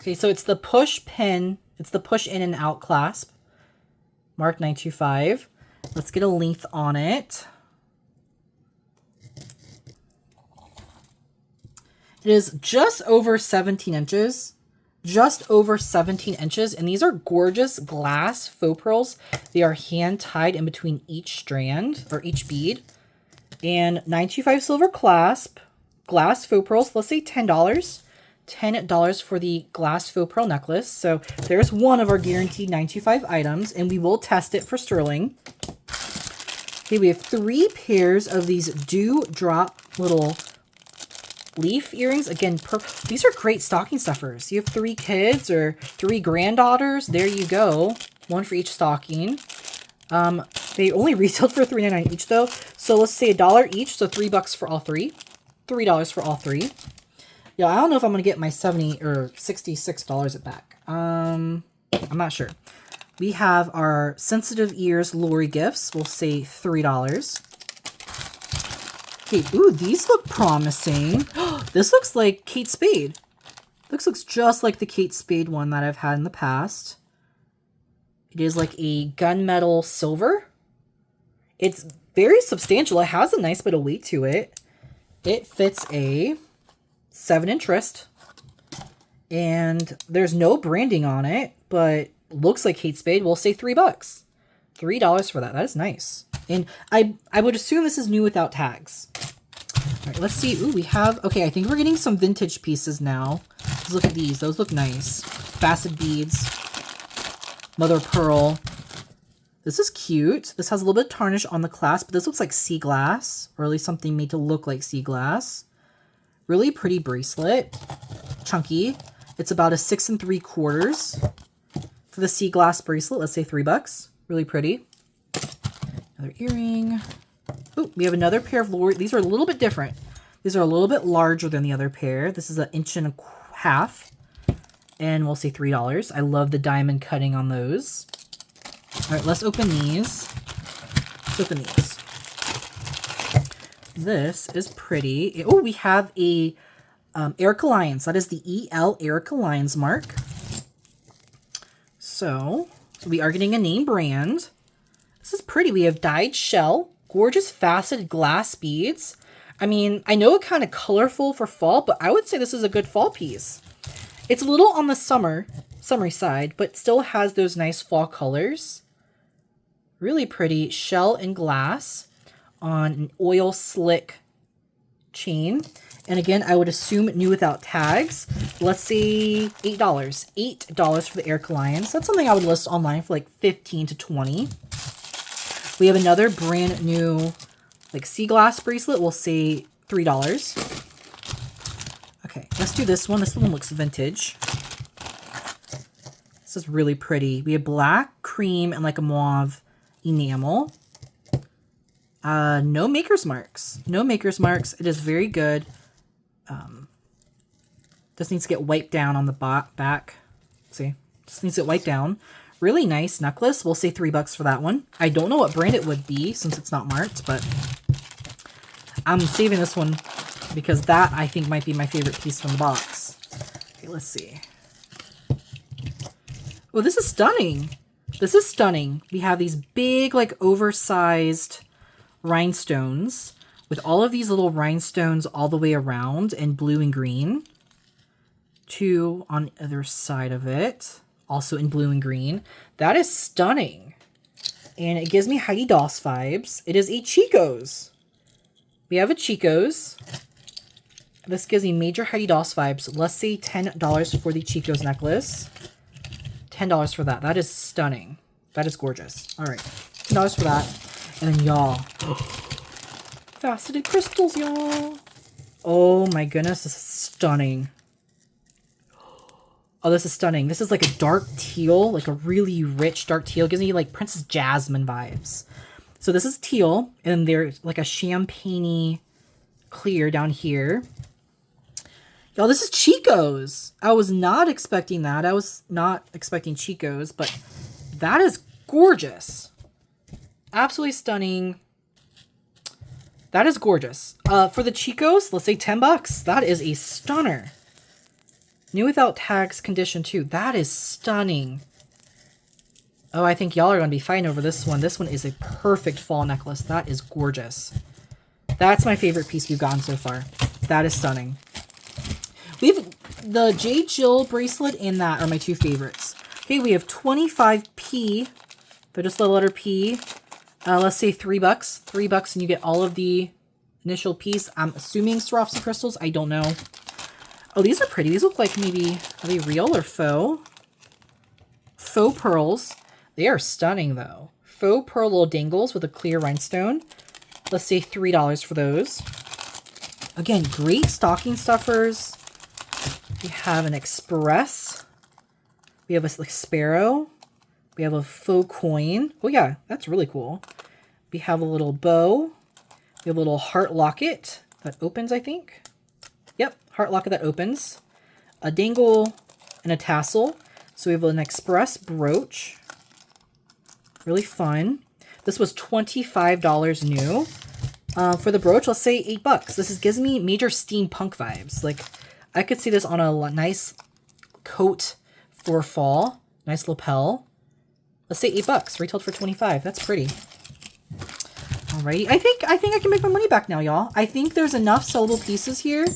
S1: Okay, so it's the push pin. It's the push in and out clasp. Marked 925. Let's get a length on it. It is just over 17 inches. Just over 17 inches. And these are gorgeous glass faux pearls. They are hand tied in between each strand or each bead. And 925 silver clasp. Glass faux pearls. Let's say $10. $10 for the glass faux pearl necklace. So there's one of our guaranteed 925 items. And we will test it for sterling. Okay, we have 3 pairs of these dewdrop little leaf earrings. Again, these are great stocking stuffers. You have 3 kids or 3 granddaughters. There you go. One for each stocking. They only retailed for $3.99 each though. So let's say $1 each. So $3 for all 3. $3 for all 3. Yeah, I don't know if I'm going to get my $70 or $66 it back. I'm not sure. We have our Sensitive Ears Lori Gifts. We'll say $3. Okay, ooh, these look promising. This looks like Kate Spade. This looks just like the Kate Spade one that I've had in the past. It is like a gunmetal silver. It's very substantial. It has a nice bit of weight to it. It fits a 7-inch wrist. And there's no branding on it, but looks like Kate Spade. We'll say $3. $3 for that. That is nice. And I would assume this is new without tags. All right, let's see. Ooh, we have... Okay, I think we're getting some vintage pieces now. Let's look at these. Those look nice. Facet beads. Mother of pearl. This is cute. This has a little bit of tarnish on the clasp, but this looks like sea glass, or at least something made to look like sea glass. Really pretty bracelet. Chunky. It's about a 6 3/4. For the sea glass bracelet, let's say $3. Really pretty. Another earring. Oh, we have another pair of Lori. These are a little bit different. These are a little bit larger than the other pair. This is 1.5 inches. And we'll say $3. I love the diamond cutting on those. All right, let's open these. Let's open these. This is pretty. Oh, we have a Erica Lyons. That is the EL Erica Lyons mark. So we are getting a name brand. This is pretty. We have dyed shell, gorgeous faceted glass beads. I mean, I know it's kind of colorful for fall, but I would say this is a good fall piece. It's a little on the summery side, but still has those nice fall colors. Really pretty shell and glass. on an oil slick chain. And again, I would assume new without tags. Let's say $8. $8 for the Eric Lions. That's something I would list online for like 15 to 20. We have another brand new like sea glass bracelet. We'll say $3. Okay, let's do this one. This one looks vintage. This is really pretty. We have black, cream, and like a mauve enamel. No maker's marks. No maker's marks. It is very good. Just needs to get wiped down on the back. See? Just needs to get wiped down. Really nice necklace. We'll say $3 for that one. I don't know what brand it would be since it's not marked, but I'm saving this one because that I think might be my favorite piece from the box. Okay, let's see. Oh, this is stunning. This is stunning. We have these big, like, oversized rhinestones with all of these little rhinestones all the way around in blue and green. Two on the other side of it, also in blue and green. That is stunning. And it gives me Heidi Daus vibes. It is a Chico's. We have a Chico's. This gives me major Heidi Daus vibes. Let's say $10 for the Chico's necklace. $10 for that. That is stunning. That is gorgeous. All right. $10 for that. And then, y'all. Faceted crystals, y'all. Oh, my goodness. This is stunning. Oh, this is stunning. This is like a dark teal. Like a really rich dark teal. Gives me like Princess Jasmine vibes. So this is teal. And there's like a champagne-y clear down here. Y'all, this is Chico's. I was not expecting that. I was not expecting Chico's, but that is gorgeous. Absolutely stunning. That is gorgeous. For the Chico's, let's say $10. That is a stunner. New without tags condition too. That is stunning. Oh, I think y'all are going to be fighting over this one. This one is a perfect fall necklace. That is gorgeous. That's my favorite piece we've gotten so far. That is stunning. We have the J. Jill bracelet and that are my two favorites. Okay, we have 25p. They're just the letter P. Let's say $3. $3 and you get all of the initial piece. I'm assuming Swarovski crystals. I don't know. Oh, these are pretty. These look like maybe, are they real or faux? Faux pearls. They are stunning though. Faux pearl little dangles with a clear rhinestone. Let's say $3 for those. Again, great stocking stuffers. We have an express. We have a sparrow. We have a faux coin. Oh yeah, that's really cool. We have a little bow. We have a little heart locket that opens, I think. Yep, heart locket that opens. A dangle and a tassel. So we have an express brooch. Really fun. This was $25 new. For the brooch, let's say $8. This gives me major steampunk vibes. Like, I could see this on a nice coat for fall. Nice lapel. Let's say $8. Retailed for $25. That's pretty. Alrighty. I think I can make my money back now, y'all. I think there's enough sellable pieces here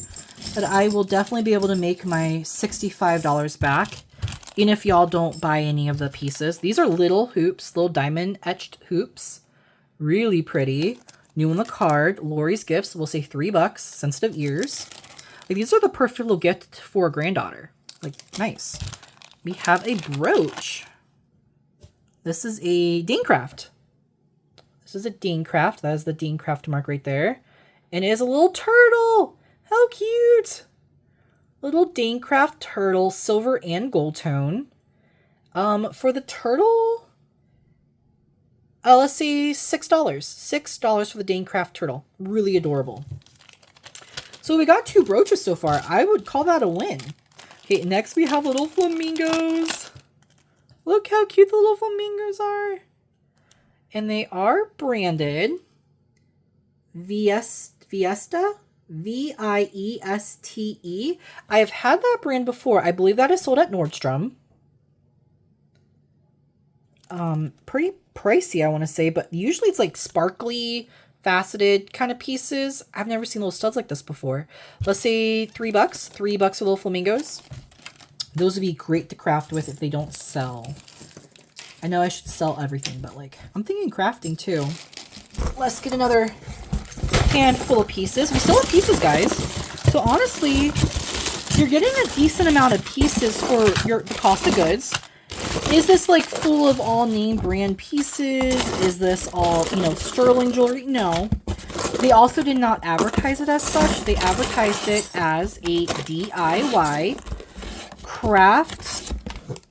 S1: that I will definitely be able to make my $65 back. Even if y'all don't buy any of the pieces. These are little hoops, little diamond etched hoops. Really pretty. New on the card. Lori's Gifts. We'll say $3. Sensitive ears. Like, these are the perfect little gift for a granddaughter. Like, nice. We have a brooch. This is a Danecraft. This is a Danecraft. That is the Danecraft mark right there. And it is a little turtle. How cute. Little Danecraft turtle, silver and gold tone. For the turtle, let's say $6. $6 for the Danecraft turtle. Really adorable. So we got 2 brooches so far. I would call that a win. Okay, next we have little flamingos. Look how cute the little flamingos are. And they are branded Viesta? V-I-E-S-T-E. I have had that brand before. I believe that is sold at Nordstrom. Pretty pricey, I want to say, but usually it's like sparkly, faceted kind of pieces. I've never seen little studs like this before. Let's say $3. $3 for little flamingos. Those would be great to craft with if they don't sell. I know I should sell everything, but like, I'm thinking crafting too. Let's get another handful of pieces. We still have pieces, guys. So honestly, you're getting a decent amount of pieces for the cost of goods. Is this like full of all name brand pieces? Is this all, you know, sterling jewelry? No. They also did not advertise it as such. They advertised it as a DIY craft,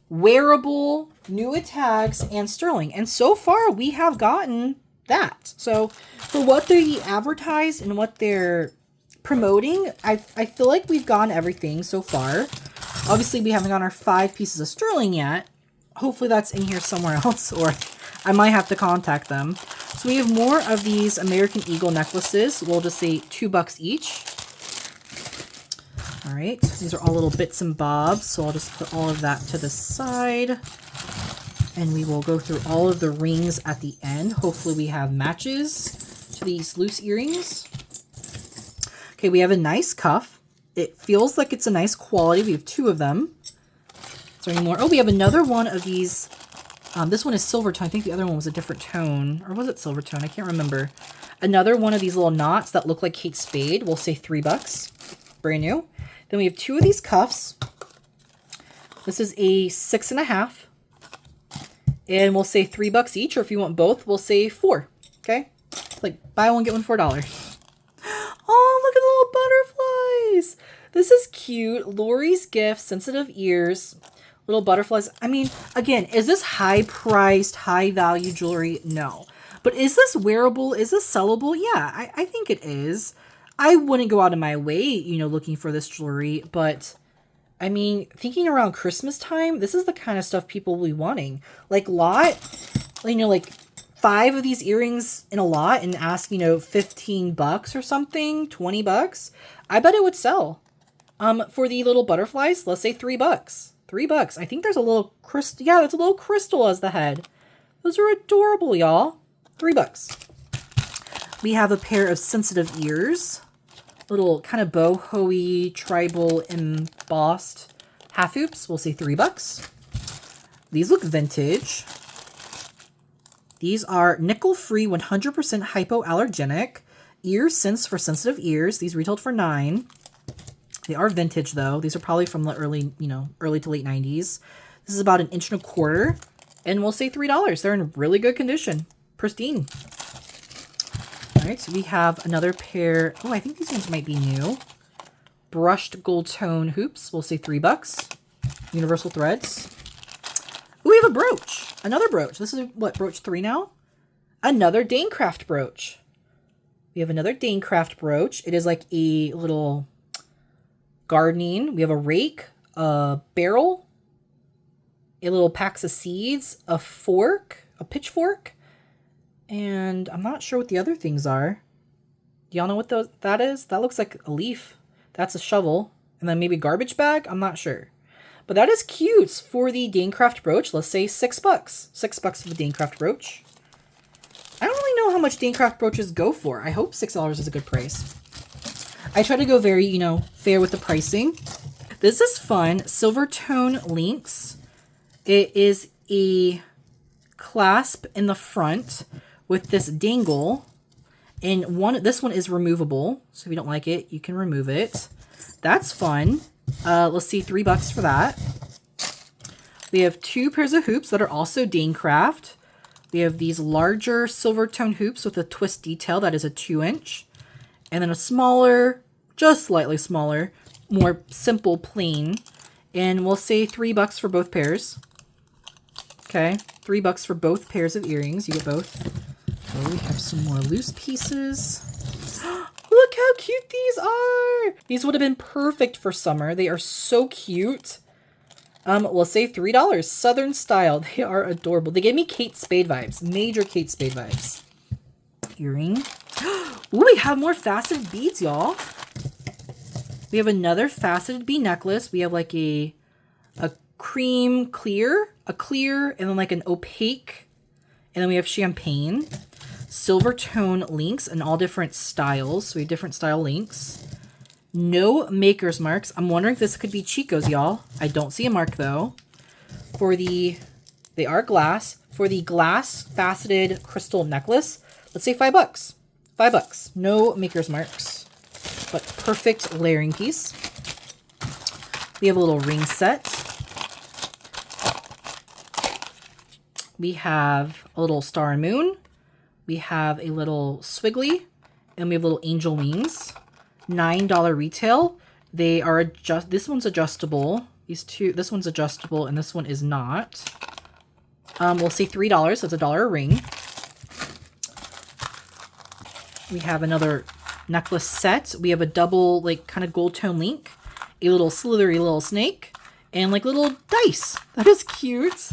S1: wearable, new tags, and sterling. And so far, we have gotten that. So for what they advertise and what they're promoting, I feel like we've gotten everything so far. Obviously, we haven't gotten our 5 pieces of sterling yet. Hopefully that's in here somewhere else, or I might have to contact them. So we have more of these American Eagle necklaces. We'll just say $2 each. All right, these are all little bits and bobs, so I'll just put all of that to the side. And we will go through all of the rings at the end. Hopefully we have matches to these loose earrings. Okay, we have a nice cuff. It feels like it's a nice quality. We have 2 of them. Is there any more? Oh, we have another one of these. This one is silver tone. I think the other one was a different tone. Or was it silver tone? I can't remember. Another one of these little knots that look like Kate Spade. We'll say $3. Brand new. Then we have 2 of these cuffs. This is a 6.5. And we'll say $3 each. Or if you want both, we'll say $4. Okay? Like buy one, get one for $1. Oh, look at the little butterflies. This is cute. Lori's gift, sensitive ears. Little butterflies. I mean, again, is this high-priced, high-value jewelry? No. But is this wearable? Is this sellable? Yeah, I think it is. I wouldn't go out of my way, you know, looking for this jewelry. But, I mean, thinking around Christmas time, this is the kind of stuff people will be wanting. Like, you know, like 5 of these earrings in a lot and ask, you know, $15 or something, $20. I bet it would sell. For the little butterflies, let's say $3. $3. I think there's a little crystal. Yeah, there's a little crystal as the head. Those are adorable, y'all. $3. We have a pair of sensitive ears. Little kind of boho-y, tribal embossed half hoops. We'll say $3. These look vintage. These are nickel-free, 100% hypoallergenic ear scents for sensitive ears. These retailed for $9. They are vintage though. These are probably from the early to late 90s. This is about 1.25 inches, and we'll say $3. They're in really good condition. Pristine. All right, so we have another pair. Oh, I think these ones might be new. Brushed gold tone hoops. We'll say $3. Universal threads. Ooh, we have a brooch. Another brooch. This is what, brooch 3 now? Another Danecraft brooch. We have another Danecraft brooch. It is like a little gardening. We have a rake, a barrel, a little packs of seeds, a fork, a pitchfork, and I'm not sure what the other things are. Do y'all know what that is? That looks like a leaf. That's a shovel. And then maybe a garbage bag? I'm not sure. But that is cute for the Danecraft brooch. Let's say $6. $6 for the Danecraft brooch. I don't really know how much Danecraft brooches go for. I hope $6 is a good price. I try to go very, you know, fair with the pricing. This is fun. Silver tone links. It is a clasp in the front with this dangle. And this one is removable. So if you don't like it, you can remove it. That's fun. Let's see, $3 for that. We have 2 pairs of hoops that are also Danecraft. We have these larger silver tone hoops with a twist detail. That is a 2-inch. And then a smaller, just slightly smaller, more simple plain. And we'll say $3 for both pairs. Okay, $3 for both pairs of earrings. You get both. Oh, we have some more loose pieces. Look how cute these are. These would have been perfect for summer. They are so cute. We'll say $3. Southern style. They are adorable. They gave me Kate Spade vibes. Major Kate Spade vibes. Earring. Ooh, we have more faceted beads, y'all. We have another faceted bead necklace. We have like a cream clear, a clear, and then like an opaque. And then we have champagne. Silver tone links in all different styles. So we have different style links. No maker's marks. I'm wondering if this could be Chico's, y'all. I don't see a mark though. They are glass. For the glass faceted crystal necklace, let's say $5. $5. No maker's marks, but perfect layering piece. We have a little ring set. We have a little star and moon. We have a little swiggly, and we have little angel wings. $9 retail. They are this one's adjustable. This one's adjustable, and this one is not. We'll say $3. That's $1 a ring. We have another necklace set. We have a double, like, kind of gold tone link, a little slithery little snake, and like little dice. That is cute.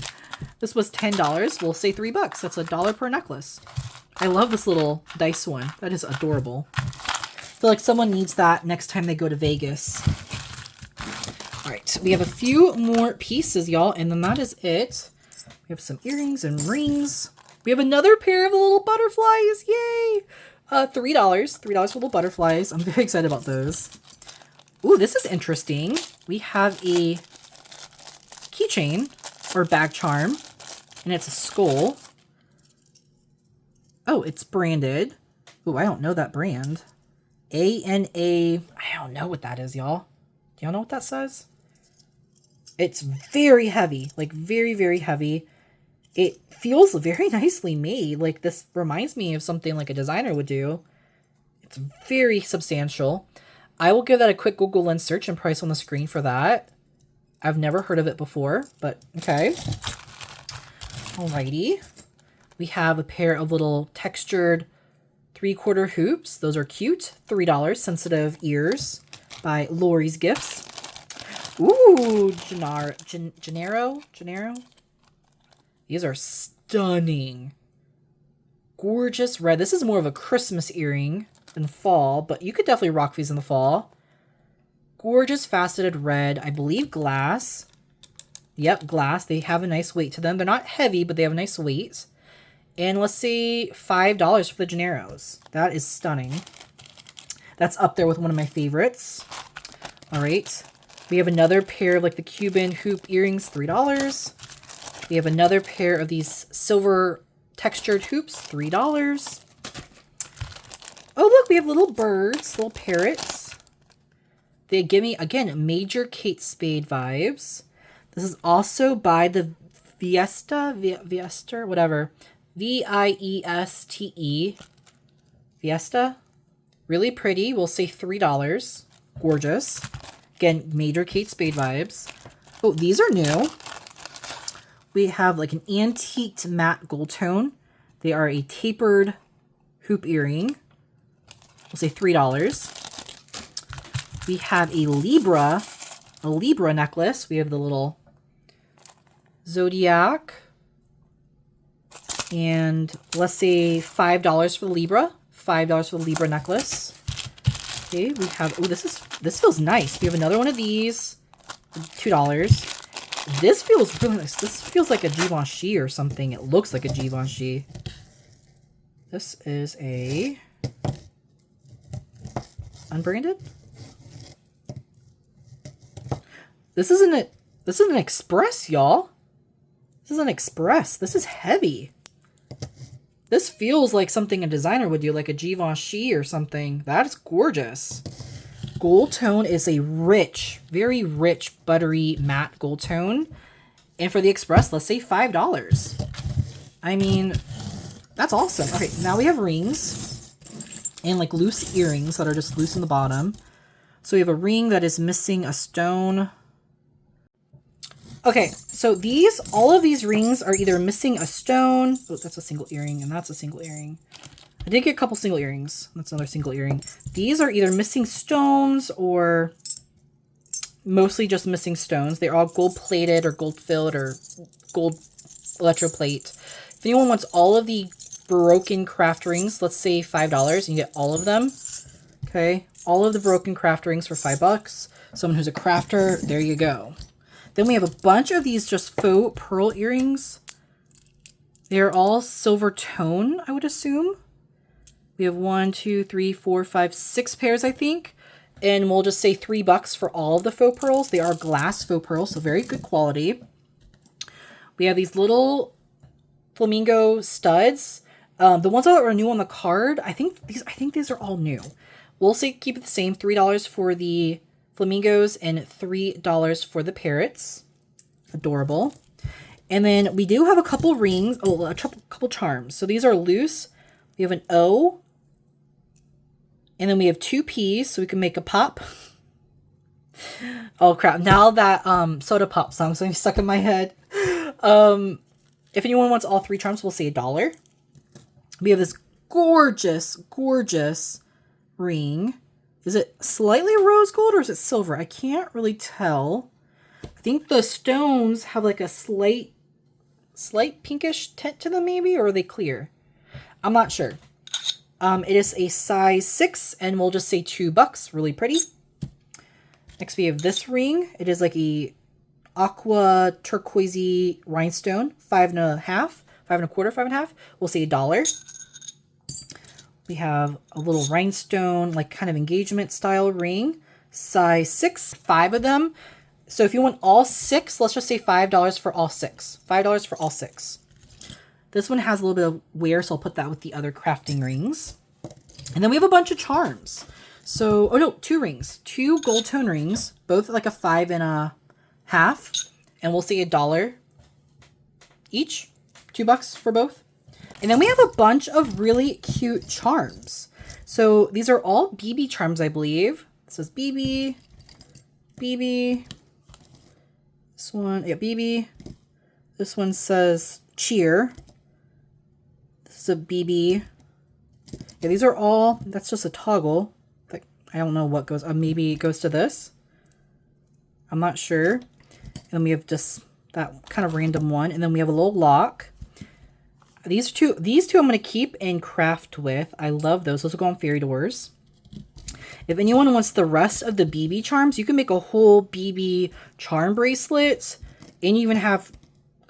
S1: This was $10. We'll say $3. That's $1 per necklace. I love this little dice one. That is adorable. I feel like someone needs that next time they go to Vegas. All right, we have a few more pieces, y'all, and then that is it. We have some earrings and rings. We have another pair of little butterflies. Yay! $3. $3 for little butterflies. I'm very excited about those. Ooh, this is interesting. We have a keychain or bag charm, and it's a skull. Oh, it's branded. Ooh, I don't know that brand. ANA. I don't know what that is, y'all. Do y'all know what that says? It's very heavy, like very, very heavy. It feels very nicely made. Like, this reminds me of something like a designer would do. It's very substantial. I will give that a quick Google Lens search and price on the screen for that. I've never heard of it before, but okay. Alrighty. We have a pair of little textured 3/4 hoops. Those are cute. $3. Sensitive ears by Lori's Gifts. Ooh, Gennaro. These are stunning. Gorgeous red. This is more of a Christmas earring than fall, but you could definitely rock these in the fall. Gorgeous faceted red. I believe glass. Yep, glass. They have a nice weight to them. They're not heavy, but they have a nice weight. And let's say $5 for the Gennaros. That is stunning. That's up there with one of my favorites. All right. We have another pair of like the Cuban hoop earrings, $3. We have another pair of these silver textured hoops, $3. Oh, look, we have little birds, little parrots. They give me, again, major Kate Spade vibes. This is also by the Viesta, whatever. Vieste. Viesta. Really pretty. We'll say $3. Gorgeous. Again, major Kate Spade vibes. Oh, these are new. We have like an antiqued matte gold tone. They are a tapered hoop earring. We'll say $3. We have a Libra necklace. We have the little zodiac. And let's say $5 for the Libra. $5 for the Libra necklace. Okay, we have, oh, this feels nice. We have another one of these, $2. This feels really nice. This feels like a Givenchy or something. It looks like a Givenchy. This is a unbranded. This isn't it. This is an Express, y'all. This is an Express. This is heavy. This feels like something a designer would do, like a Givenchy or something. That is gorgeous. Gold tone is a rich, very rich, buttery, matte gold tone. And for the Express, let's say $5. I mean, that's awesome. Okay, now we have rings and like loose earrings that are just loose in the bottom. So we have a ring that is missing a stone. Okay, so all of these rings are either missing a stone. Oh, that's a single earring, and that's a single earring. I did get a couple single earrings. That's another single earring. These are either missing stones or mostly just missing stones. They're all gold-plated or gold-filled or gold electroplate. If anyone wants all of the broken craft rings, let's say $5, you get all of them. Okay, all of the broken craft rings for $5. Someone who's a crafter, there you go. Then we have a bunch of these just faux pearl earrings. They're all silver tone, I would assume. We have 1, 2, 3, 4, 5, 6 pairs, I think. And we'll just say $3 for all of the faux pearls. They are glass faux pearls, so very good quality. We have these little flamingo studs. The ones that are new on the card, I think these are all new. We'll say keep it the same, $3 for the flamingos and $3 for the parrots. Adorable. And then we do have a couple rings, a couple charms. So these are loose. We have an O. And then we have 2 P's, so we can make a pop. Oh crap, now that soda pop song is going to be stuck in my head. If anyone wants all 3 charms, we'll say $1. We have this gorgeous, gorgeous ring. Is it slightly rose gold or is it silver? I can't really tell. I think the stones have like a slight pinkish tint to them maybe, or are they clear? I'm not sure. It is a size 6 and we'll just say $2. Really pretty. Next we have this ring. It is like a aqua turquoisey rhinestone, 5.25, 5.25, 5.5. We'll say $1. We have a little rhinestone, like kind of engagement style ring, size 6, 5 of them. So if you want all 6, let's just say $5 for all 6. $5 for all 6. This one has a little bit of wear, so I'll put that with the other crafting rings. And then we have a bunch of charms. So, oh no, 2 rings. 2 gold tone rings, both like a 5.5. And we'll say $1 each. $2 for both. And then we have a bunch of really cute charms. So these are all BB charms, I believe. This is BB, BB. This one, yeah, BB. This one says cheer. This is a BB. Yeah, these are all, that's just a toggle. Like, I don't know what goes, maybe it goes to this. I'm not sure. And then we have just that kind of random one. And then we have a little lock. These two I'm going to keep and craft with. I love those. Those will go on fairy doors. If anyone wants the rest of the BB charms, you can make a whole BB charm bracelet. And you even have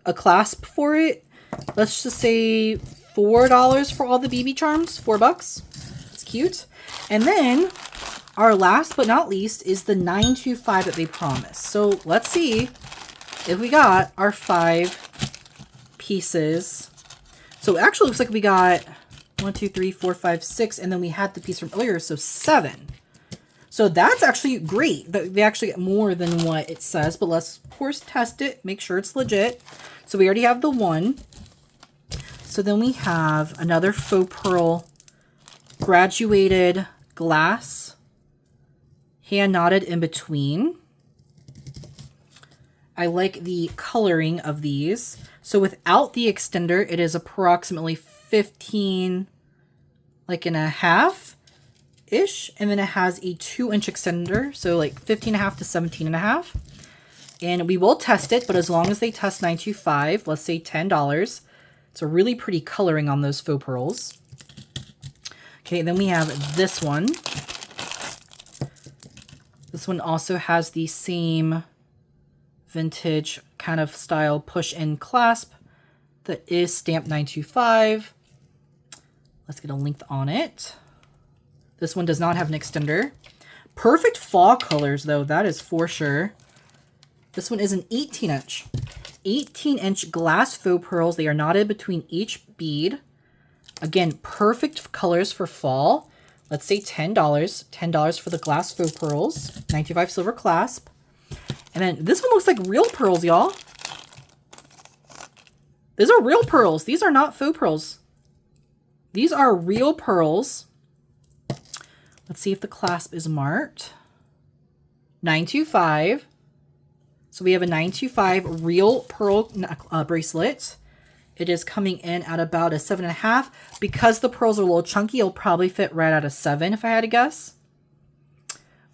S1: a clasp for it. Let's just say $4 for all the BB charms. $4. It's cute. And then our last but not least is the 925 that they promised. So let's see if we got our 5 pieces. So it actually looks like we got 1, 2, 3, 4, 5, 6, and then we had the piece from earlier, so 7. So that's actually great. They actually get more than what it says, but let's, of course, test it, make sure it's legit. So we already have the 1. So then we have another faux pearl graduated glass, hand knotted in between. I like the coloring of these. So without the extender, it is approximately 15, like and a half-ish. And then it has a 2-inch extender. So like 15.5 to 17.5. And we will test it, but as long as they test 925, let's say $10. It's a really pretty coloring on those faux pearls. Okay, then we have this one. This one also has the same vintage kind of style push-in clasp that is stamped 925. Let's get a length on it. This one does not have an extender. Perfect fall colors though, that is for sure. This one is an 18-inch. 18-inch glass faux pearls. They are knotted between each bead. Again, perfect colors for fall. Let's say $10. $10 for the glass faux pearls. 925 silver clasp. And then this one looks like real pearls, y'all. These are real pearls. These are not faux pearls. These are real pearls. Let's see if the clasp is marked. 925. So we have a 925 real pearl bracelet. It is coming in at about a 7.5. Because the pearls are a little chunky, it'll probably fit right at a 7 if I had to guess.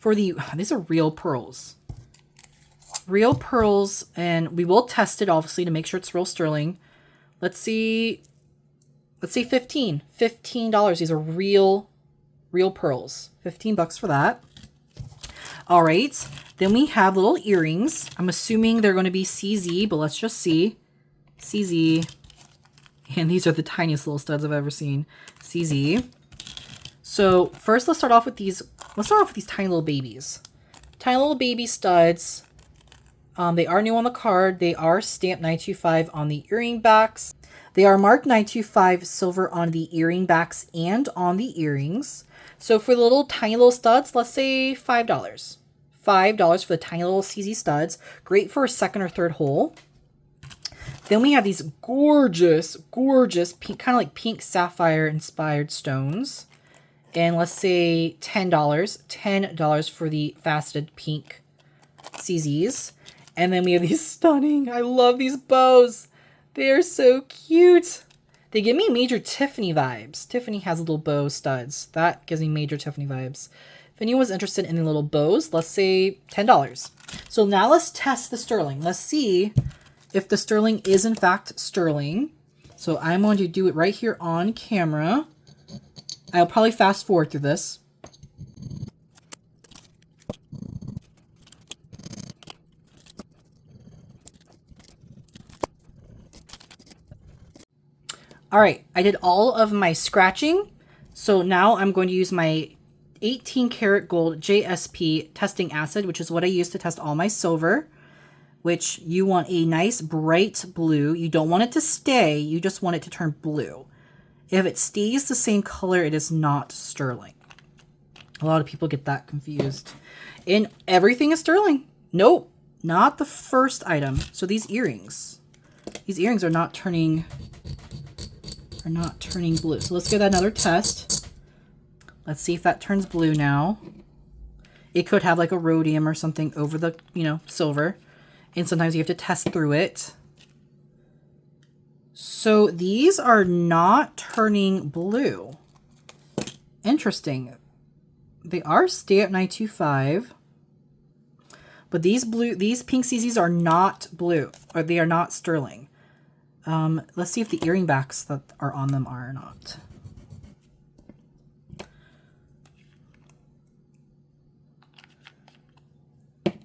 S1: These are real pearls. Real pearls, and we will test it obviously to make sure it's real sterling. Let's say 15. $15. These are real pearls. $15 for that. All right. Then we have little earrings. I'm assuming they're going to be CZ, but let's just see. CZ. And these are the tiniest little studs I've ever seen. CZ. So first let's start off with these. Let's start off with these tiny little babies. Tiny little baby studs. They are new on the card. They are stamped 925 on the earring backs. They are marked 925 silver on the earring backs and on the earrings. So for the little tiny little studs, let's say $5. $5 for the tiny little CZ studs. Great for a second or third hole. Then we have these gorgeous, gorgeous pink, kind of like pink sapphire inspired stones. And let's say $10. $10 for the faceted pink CZs. And then we have these stunning, I love these bows. They're so cute. They give me major Tiffany vibes. Tiffany has little bow studs. That gives me major Tiffany vibes. If anyone's interested in the little bows, let's say $10. So now let's test the sterling. Let's see if the sterling is in fact sterling. So I'm going to do it right here on camera. I'll probably fast forward through this. All right, I did all of my scratching. So now I'm going to use my 18 karat gold JSP testing acid, which is what I use to test all my silver, which you want a nice bright blue. You don't want it to stay, you just want it to turn blue. If it stays the same color, it is not sterling. A lot of people get that confused. And everything is sterling. Nope, not the first item. So these earrings are not turning blue. So let's give that another test. Let's see if that turns blue now. It could have like a rhodium or something over the, silver. And sometimes you have to test through it. So these are not turning blue. Interesting. They are stay at 925. But these pink CZs are not blue, or they are not sterling. Let's see if the earring backs that are on them are or not.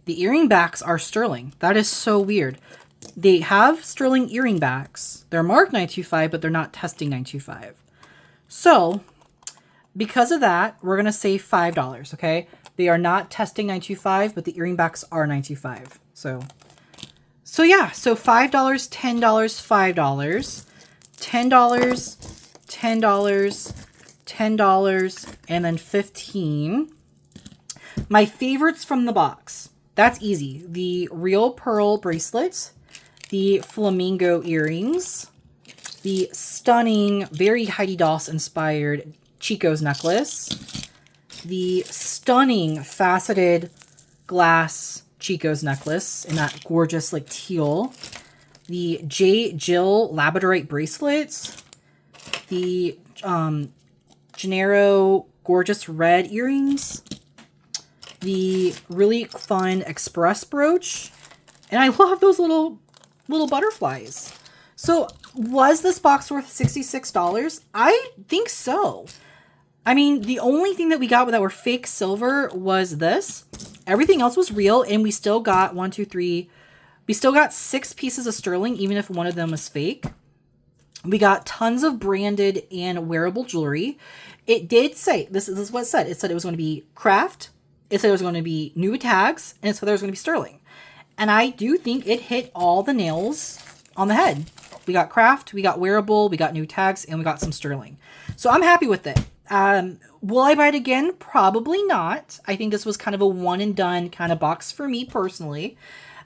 S1: The earring backs are sterling. That is so weird. They have sterling earring backs. They're marked 925, but they're not testing 925. So, because of that, we're going to say $5, okay? They are not testing 925, but the earring backs are 925. So yeah, so $5, $10, $5, $10, $10, $10, and then $15. My favorites from the box. That's easy. The real pearl bracelet, the flamingo earrings, the stunning, very Heidi Doss inspired Chico's necklace, the stunning faceted glass Chico's necklace in that gorgeous like teal, the J. Jill labradorite bracelets, the Gennaro gorgeous red earrings, the really fun express brooch, and I love those little butterflies. So was this box worth $66? I think so. I mean, the only thing that we got that were fake silver was this. Everything else was real, and we still got we still got 6 pieces of sterling, even if one of them was fake. We got tons of branded and wearable jewelry. It did say, this is what it said. It said it was going to be craft. It said it was going to be new tags, and it said there was going to be sterling. And I do think it hit all the nails on the head. We got craft, we got wearable, we got new tags, and we got some sterling. So I'm happy with it. Will I buy it again? Probably not. I think this was kind of a one and done kind of box for me personally.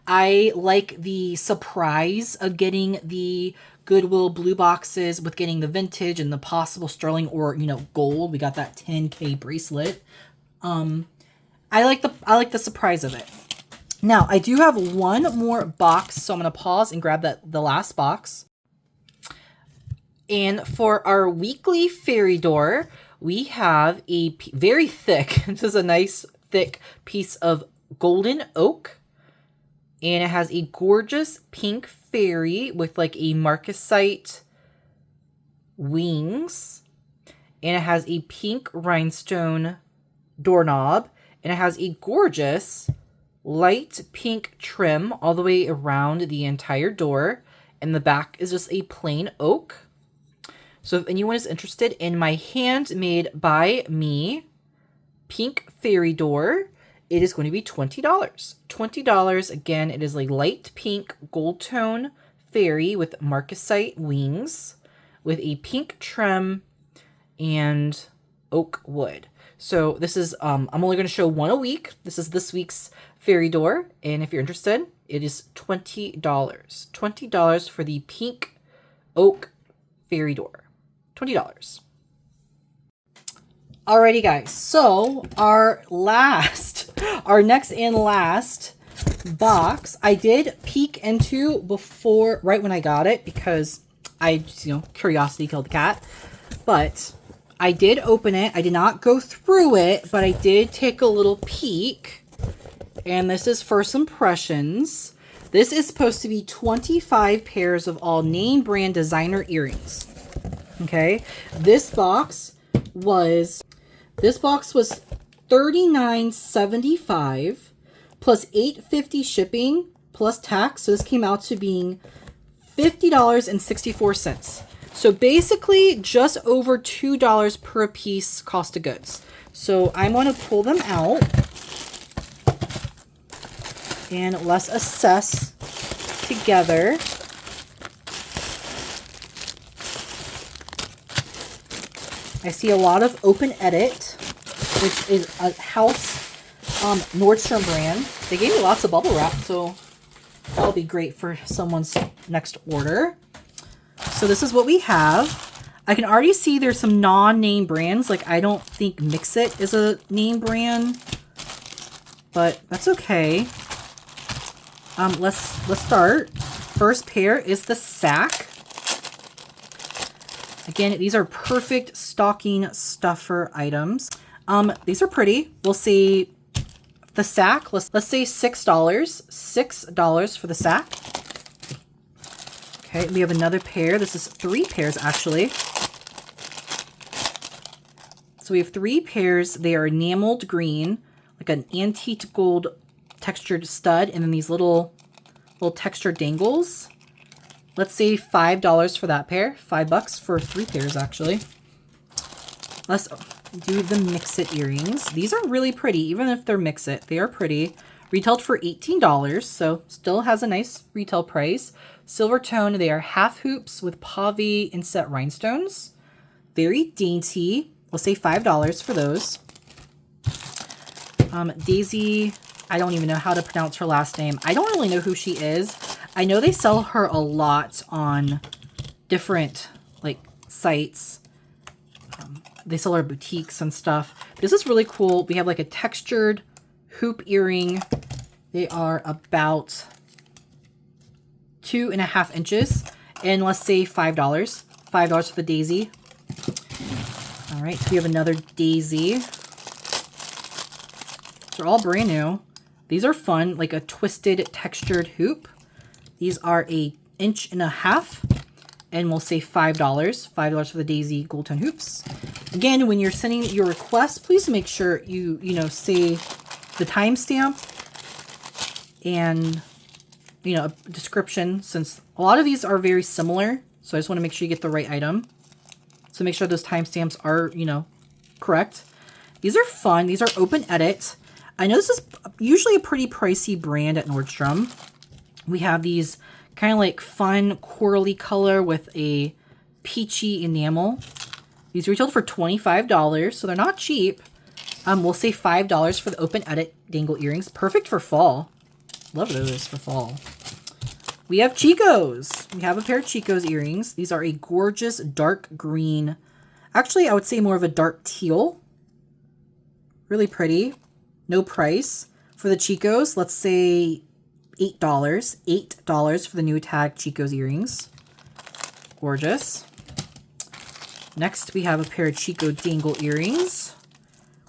S1: I like the surprise of getting the Goodwill blue boxes with getting the vintage and the possible sterling or, gold. We got that 10K bracelet. I like the surprise of it. Now, I do have one more box, so I'm going to pause and grab the last box. And for our weekly fairy door, we have a very thick, this is a nice thick piece of golden oak. And it has a gorgeous pink fairy with like a marcasite wings. And it has a pink rhinestone doorknob. And it has a gorgeous light pink trim all the way around the entire door. And the back is just a plain oak. So if anyone is interested in my handmade by me pink fairy door, it is going to be $20. $20. Again, it is a light pink gold tone fairy with marcasite wings with a pink trim and oak wood. So this is, I'm only going to show one a week. This is this week's fairy door. And if you're interested, it is $20. $20 for the pink oak fairy door. $20. Alrighty guys, so our next and last box, I did peek into before, right when I got it, because I just, curiosity killed the cat. But I did open it. I did not go through it, but I did take a little peek. And this is first impressions. This is supposed to be 25 pairs of all name brand designer earrings. Okay, this box was $39.75 plus $8.50 shipping plus tax. So this came out to being $50.64. So basically just over $2 per piece cost of goods. So I'm going to pull them out and let's assess together. I see a lot of Open Edit, which is a house Nordstrom brand. They gave me lots of bubble wrap, so that'll be great for someone's next order. So this is what we have. I can already see there's some non-name brands. Like I don't think Mix It is a name brand, but that's okay. Let's start. First pair is the sack. Again, these are perfect stocking stuffer items. These are pretty. We'll see the sack. Let's say $6. $6 for the sack. Okay, we have another pair. This is 3 pairs actually. So we have 3 pairs. They are enameled green, like an antique gold textured stud, and then these little textured dangles. Let's say $5 for that pair. $5 for 3 pairs, actually. Let's do the Mix It earrings. These are really pretty, even if they're Mix It. They are pretty. Retailed for $18, so still has a nice retail price. Silver tone, they are half hoops with pave inset rhinestones. Very dainty. We'll say $5 for those. Daisy, I don't even know how to pronounce her last name. I don't really know who she is. I know they sell her a lot on different sites. They sell her boutiques and stuff. This is really cool. We have like a textured hoop earring. They are about 2.5 inches. And let's say $5. $5 for the daisy. All right, so we have another daisy. They're all brand new. These are fun, like a twisted textured hoop. These are 1.5 inches, and we'll say $5. $5 for the daisy gold tone hoops. Again, when you're sending your request, please make sure you say the timestamp and a description, since a lot of these are very similar. So I just want to make sure you get the right item. So make sure those timestamps are correct. These are fun. These are Open Edit. I know this is usually a pretty pricey brand at Nordstrom. We have these kind of like fun corally color with a peachy enamel. These retailed for $25, so they're not cheap. We'll say $5 for the Open Edit dangle earrings. Perfect for fall. Love those for fall. We have Chico's. We have a pair of Chico's earrings. These are a gorgeous dark green. Actually, I would say more of a dark teal. Really pretty. No price. For the Chico's, let's say $8. $8 for the new tag Chico's earrings. Gorgeous. Next, we have a pair of Chico dangle earrings.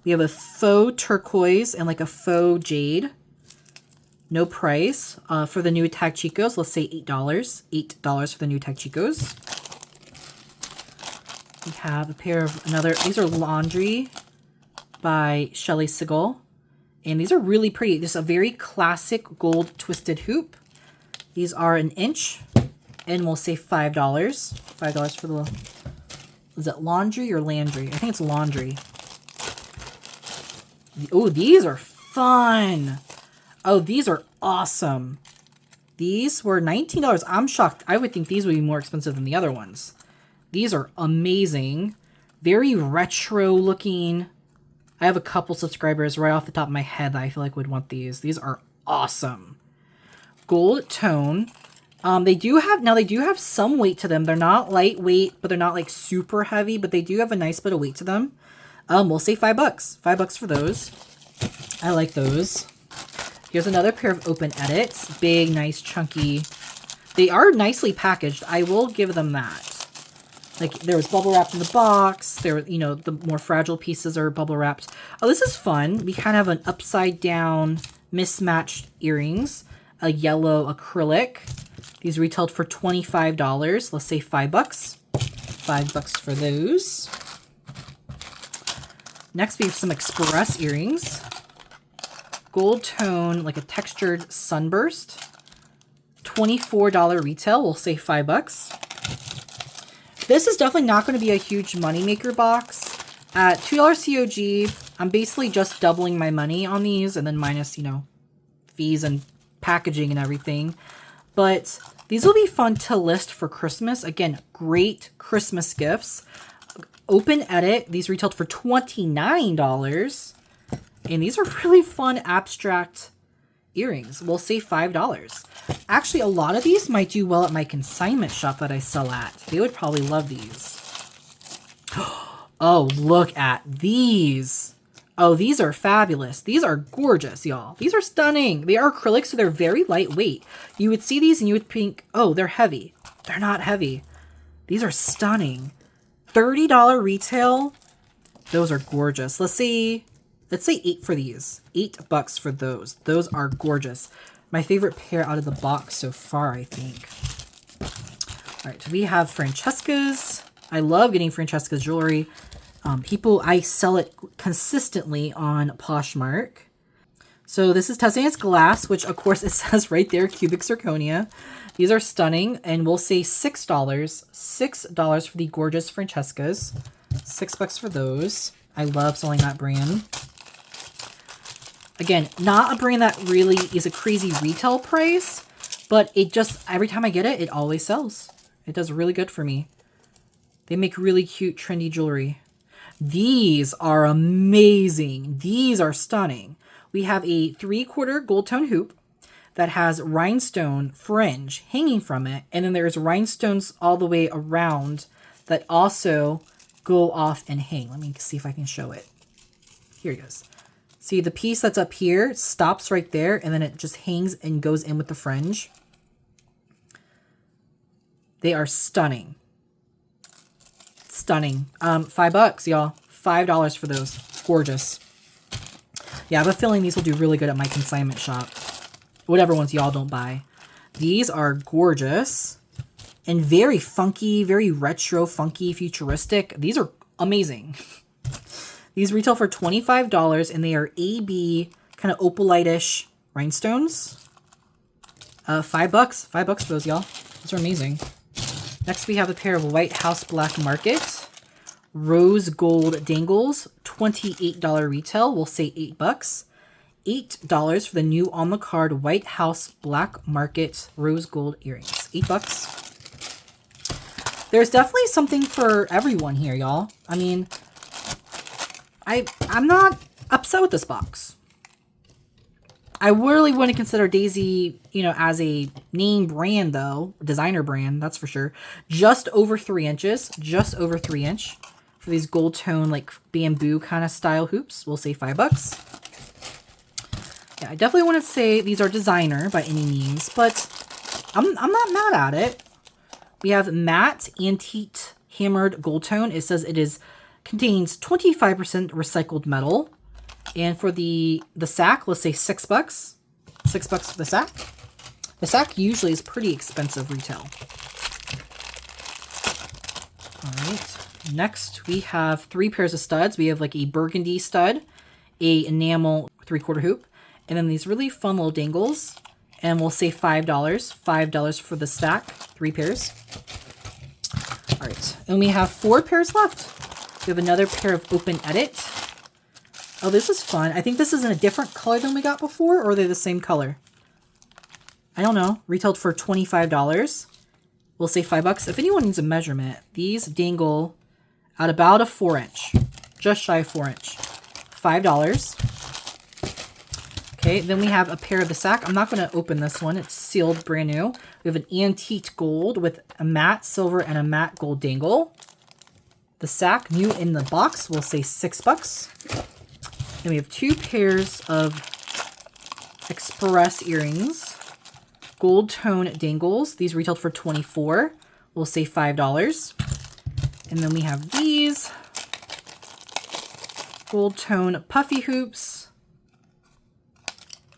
S1: We have a faux turquoise and like a faux jade. No price. For the new tag Chico's, let's say $8. $8 for the new tag Chico's. We have a pair of these are Laundry by Shelly Sigel. And these are really pretty. This is a very classic gold twisted hoop. These are 1 inch, and we'll say $5. $5 for the, is it Laundry or Landry? I think it's Laundry. Oh, these are fun. Oh, these are awesome. These were $19. I'm shocked. I would think these would be more expensive than the other ones. These are amazing. Very retro looking. I have a couple subscribers right off the top of my head that I feel like would want these. These are awesome. Gold tone. They do have some weight to them. They're not lightweight, but they're not like super heavy, but they do have a nice bit of weight to them. We'll say $5. $5 for those. I like those. Here's another pair of Open Edits. Big, nice, chunky. They are nicely packaged. I will give them that. Like, there was bubble wrapped in the box. There, you know, the more fragile pieces are bubble wrapped. Oh, this is fun. We kind of have an upside down mismatched earrings. A yellow acrylic. These retailed for $25. Let's say $5. $5 for those. Next, we have some express earrings. Gold tone, like a textured sunburst. $24 retail. We'll say $5. This is definitely not going to be a huge moneymaker box. At $2 COG, I'm basically just doubling my money on these and then minus, you know, fees and packaging and everything. But these will be fun to list for Christmas. Again, great Christmas gifts. Open Edit. These retailed for $29. And these are really fun abstract earrings. We'll say $5. Actually, a lot of these might do well at my consignment shop that I sell at. They would probably love these. Oh, look at these. Oh, these are fabulous. These are gorgeous, y'all. These are stunning. They are acrylic, so they're very lightweight. You would see these and you would think, oh, they're heavy. They're not heavy. These are stunning. $30 retail. Those are gorgeous. Let's say $8 for these. $8 for those. Those are gorgeous. My favorite pair out of the box so far, I think. All right, we have Francesca's. I love getting Francesca's jewelry. I sell it consistently on Poshmark. So this is Tessina's glass, which of course it says right there, cubic zirconia. These are stunning, and we'll say $6. $6 for the gorgeous Francesca's. $6 for those. I love selling that brand. Again, not a brand that really is a crazy retail price, but it just, every time I get it, it always sells. It does really good for me. They make really cute, trendy jewelry. These are amazing. These are stunning. We have a 3/4 gold tone hoop that has rhinestone fringe hanging from it. And then there's rhinestones all the way around that also go off and hang. Let me see if I can show it. Here it goes. See, the piece that's up here stops right there, and then it just hangs and goes in with the fringe. They are stunning. Stunning. $5, y'all. $5 for those. Gorgeous. Yeah, I have a feeling these will do really good at my consignment shop. Whatever ones y'all don't buy. These are gorgeous and very funky, very retro, funky, futuristic. These are amazing. These retail for $25, and they are AB, kind of opalite-ish rhinestones. $5. $5 for those, y'all. Those are amazing. Next, we have a pair of White House Black Market rose gold dangles. $28 retail. We'll say $8. $8 for the new on the card White House Black Market rose gold earrings. $8. There's definitely something for everyone here, y'all. I mean, I'm not upset with this box. I really wouldn't consider Daisy, you know, as a name brand, though. Designer brand, that's for sure. Just over 3 inches. Just over 3 inch. For these gold tone, like, bamboo kind of style hoops. We'll say $5. Yeah, I definitely wouldn't say these are designer by any means, but I'm not mad at it. We have matte antique hammered gold tone. It says it contains 25% recycled metal. And for the sack, let's say $6. $6 for the sack. The sack usually is pretty expensive retail. All right. Next, we have 3 pairs of studs. We have like a burgundy stud, a enamel 3/4 hoop, and then these really fun little dangles. And we'll say $5. $5 for the stack. 3 pairs. All right. And we have 4 pairs left. We have another pair of Open Edit. Oh, this is fun. I think this is in a different color than we got before, or are they the same color? I don't know, retailed for $25. We'll say $5. If anyone needs a measurement, these dangle at about a 4-inch, just shy of 4-inch, $5. Okay, then we have a pair of the sack. I'm not going to open this one. It's sealed, brand new. We have an antique gold with a matte silver and a matte gold dangle. The sack, new in the box, we'll say $6. Then we have 2 pairs of express earrings. Gold tone dangles. These retailed for $24. We'll say $5. And then we have these gold tone puffy hoops.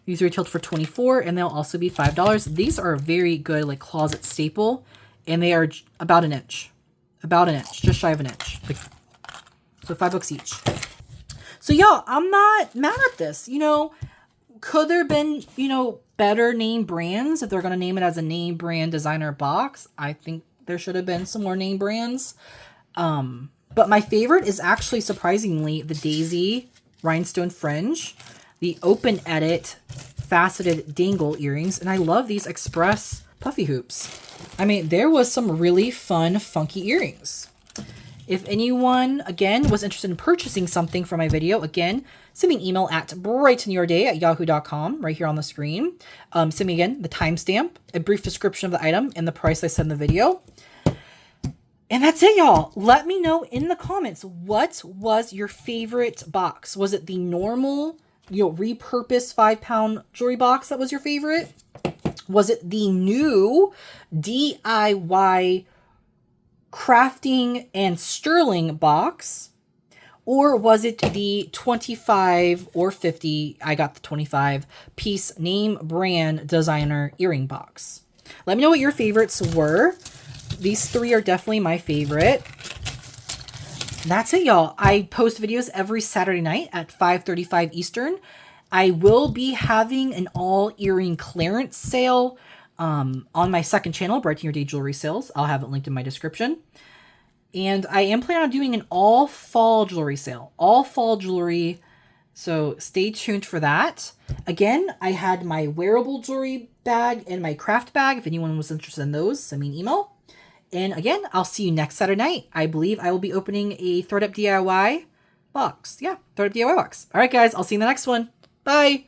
S1: These retailed for $24, and they'll also be $5. These are a very good like closet staple, and they are about an inch. About an inch, just shy of an inch. Like, so $5 each. So y'all, I'm not mad at this. You know, could there have been, you know, better name brands if they're going to name it as a name brand designer box? I think there should have been some more name brands. But my favorite is actually surprisingly the Daisy rhinestone fringe, the open edit faceted dangle earrings, and I love these express puffy hoops. I mean, there was some really fun, funky earrings. If anyone, again, was interested in purchasing something for my video, again, send me an email at BrytenYourDay@yahoo.com, right here on the screen. Send me, again, the timestamp, a brief description of the item, and the price I said in the video. And that's it, y'all. Let me know in the comments, what was your favorite box? Was it the normal, you know, repurposed 5-pound jewelry box that was your favorite? Was it the new DIY crafting and sterling box? Or was it the 25 or 50, I got the 25 piece name brand designer earring box? Let me know what your favorites were. These 3 are definitely my favorite. That's it, y'all. I post videos every Saturday night at 5:35 Eastern. I will be having an all earring clearance sale on my second channel, Bryten Your Day Jewelry Sales. I'll have it linked in my description. And I am planning on doing an all fall jewelry sale. All fall jewelry. So stay tuned for that. Again, I had my wearable jewelry bag and my craft bag. If anyone was interested in those, send me an email. And again, I'll see you next Saturday night. I believe I will be opening a Thread Up DIY box. Yeah, Thread Up DIY box. All right, guys, I'll see you in the next one. Bye.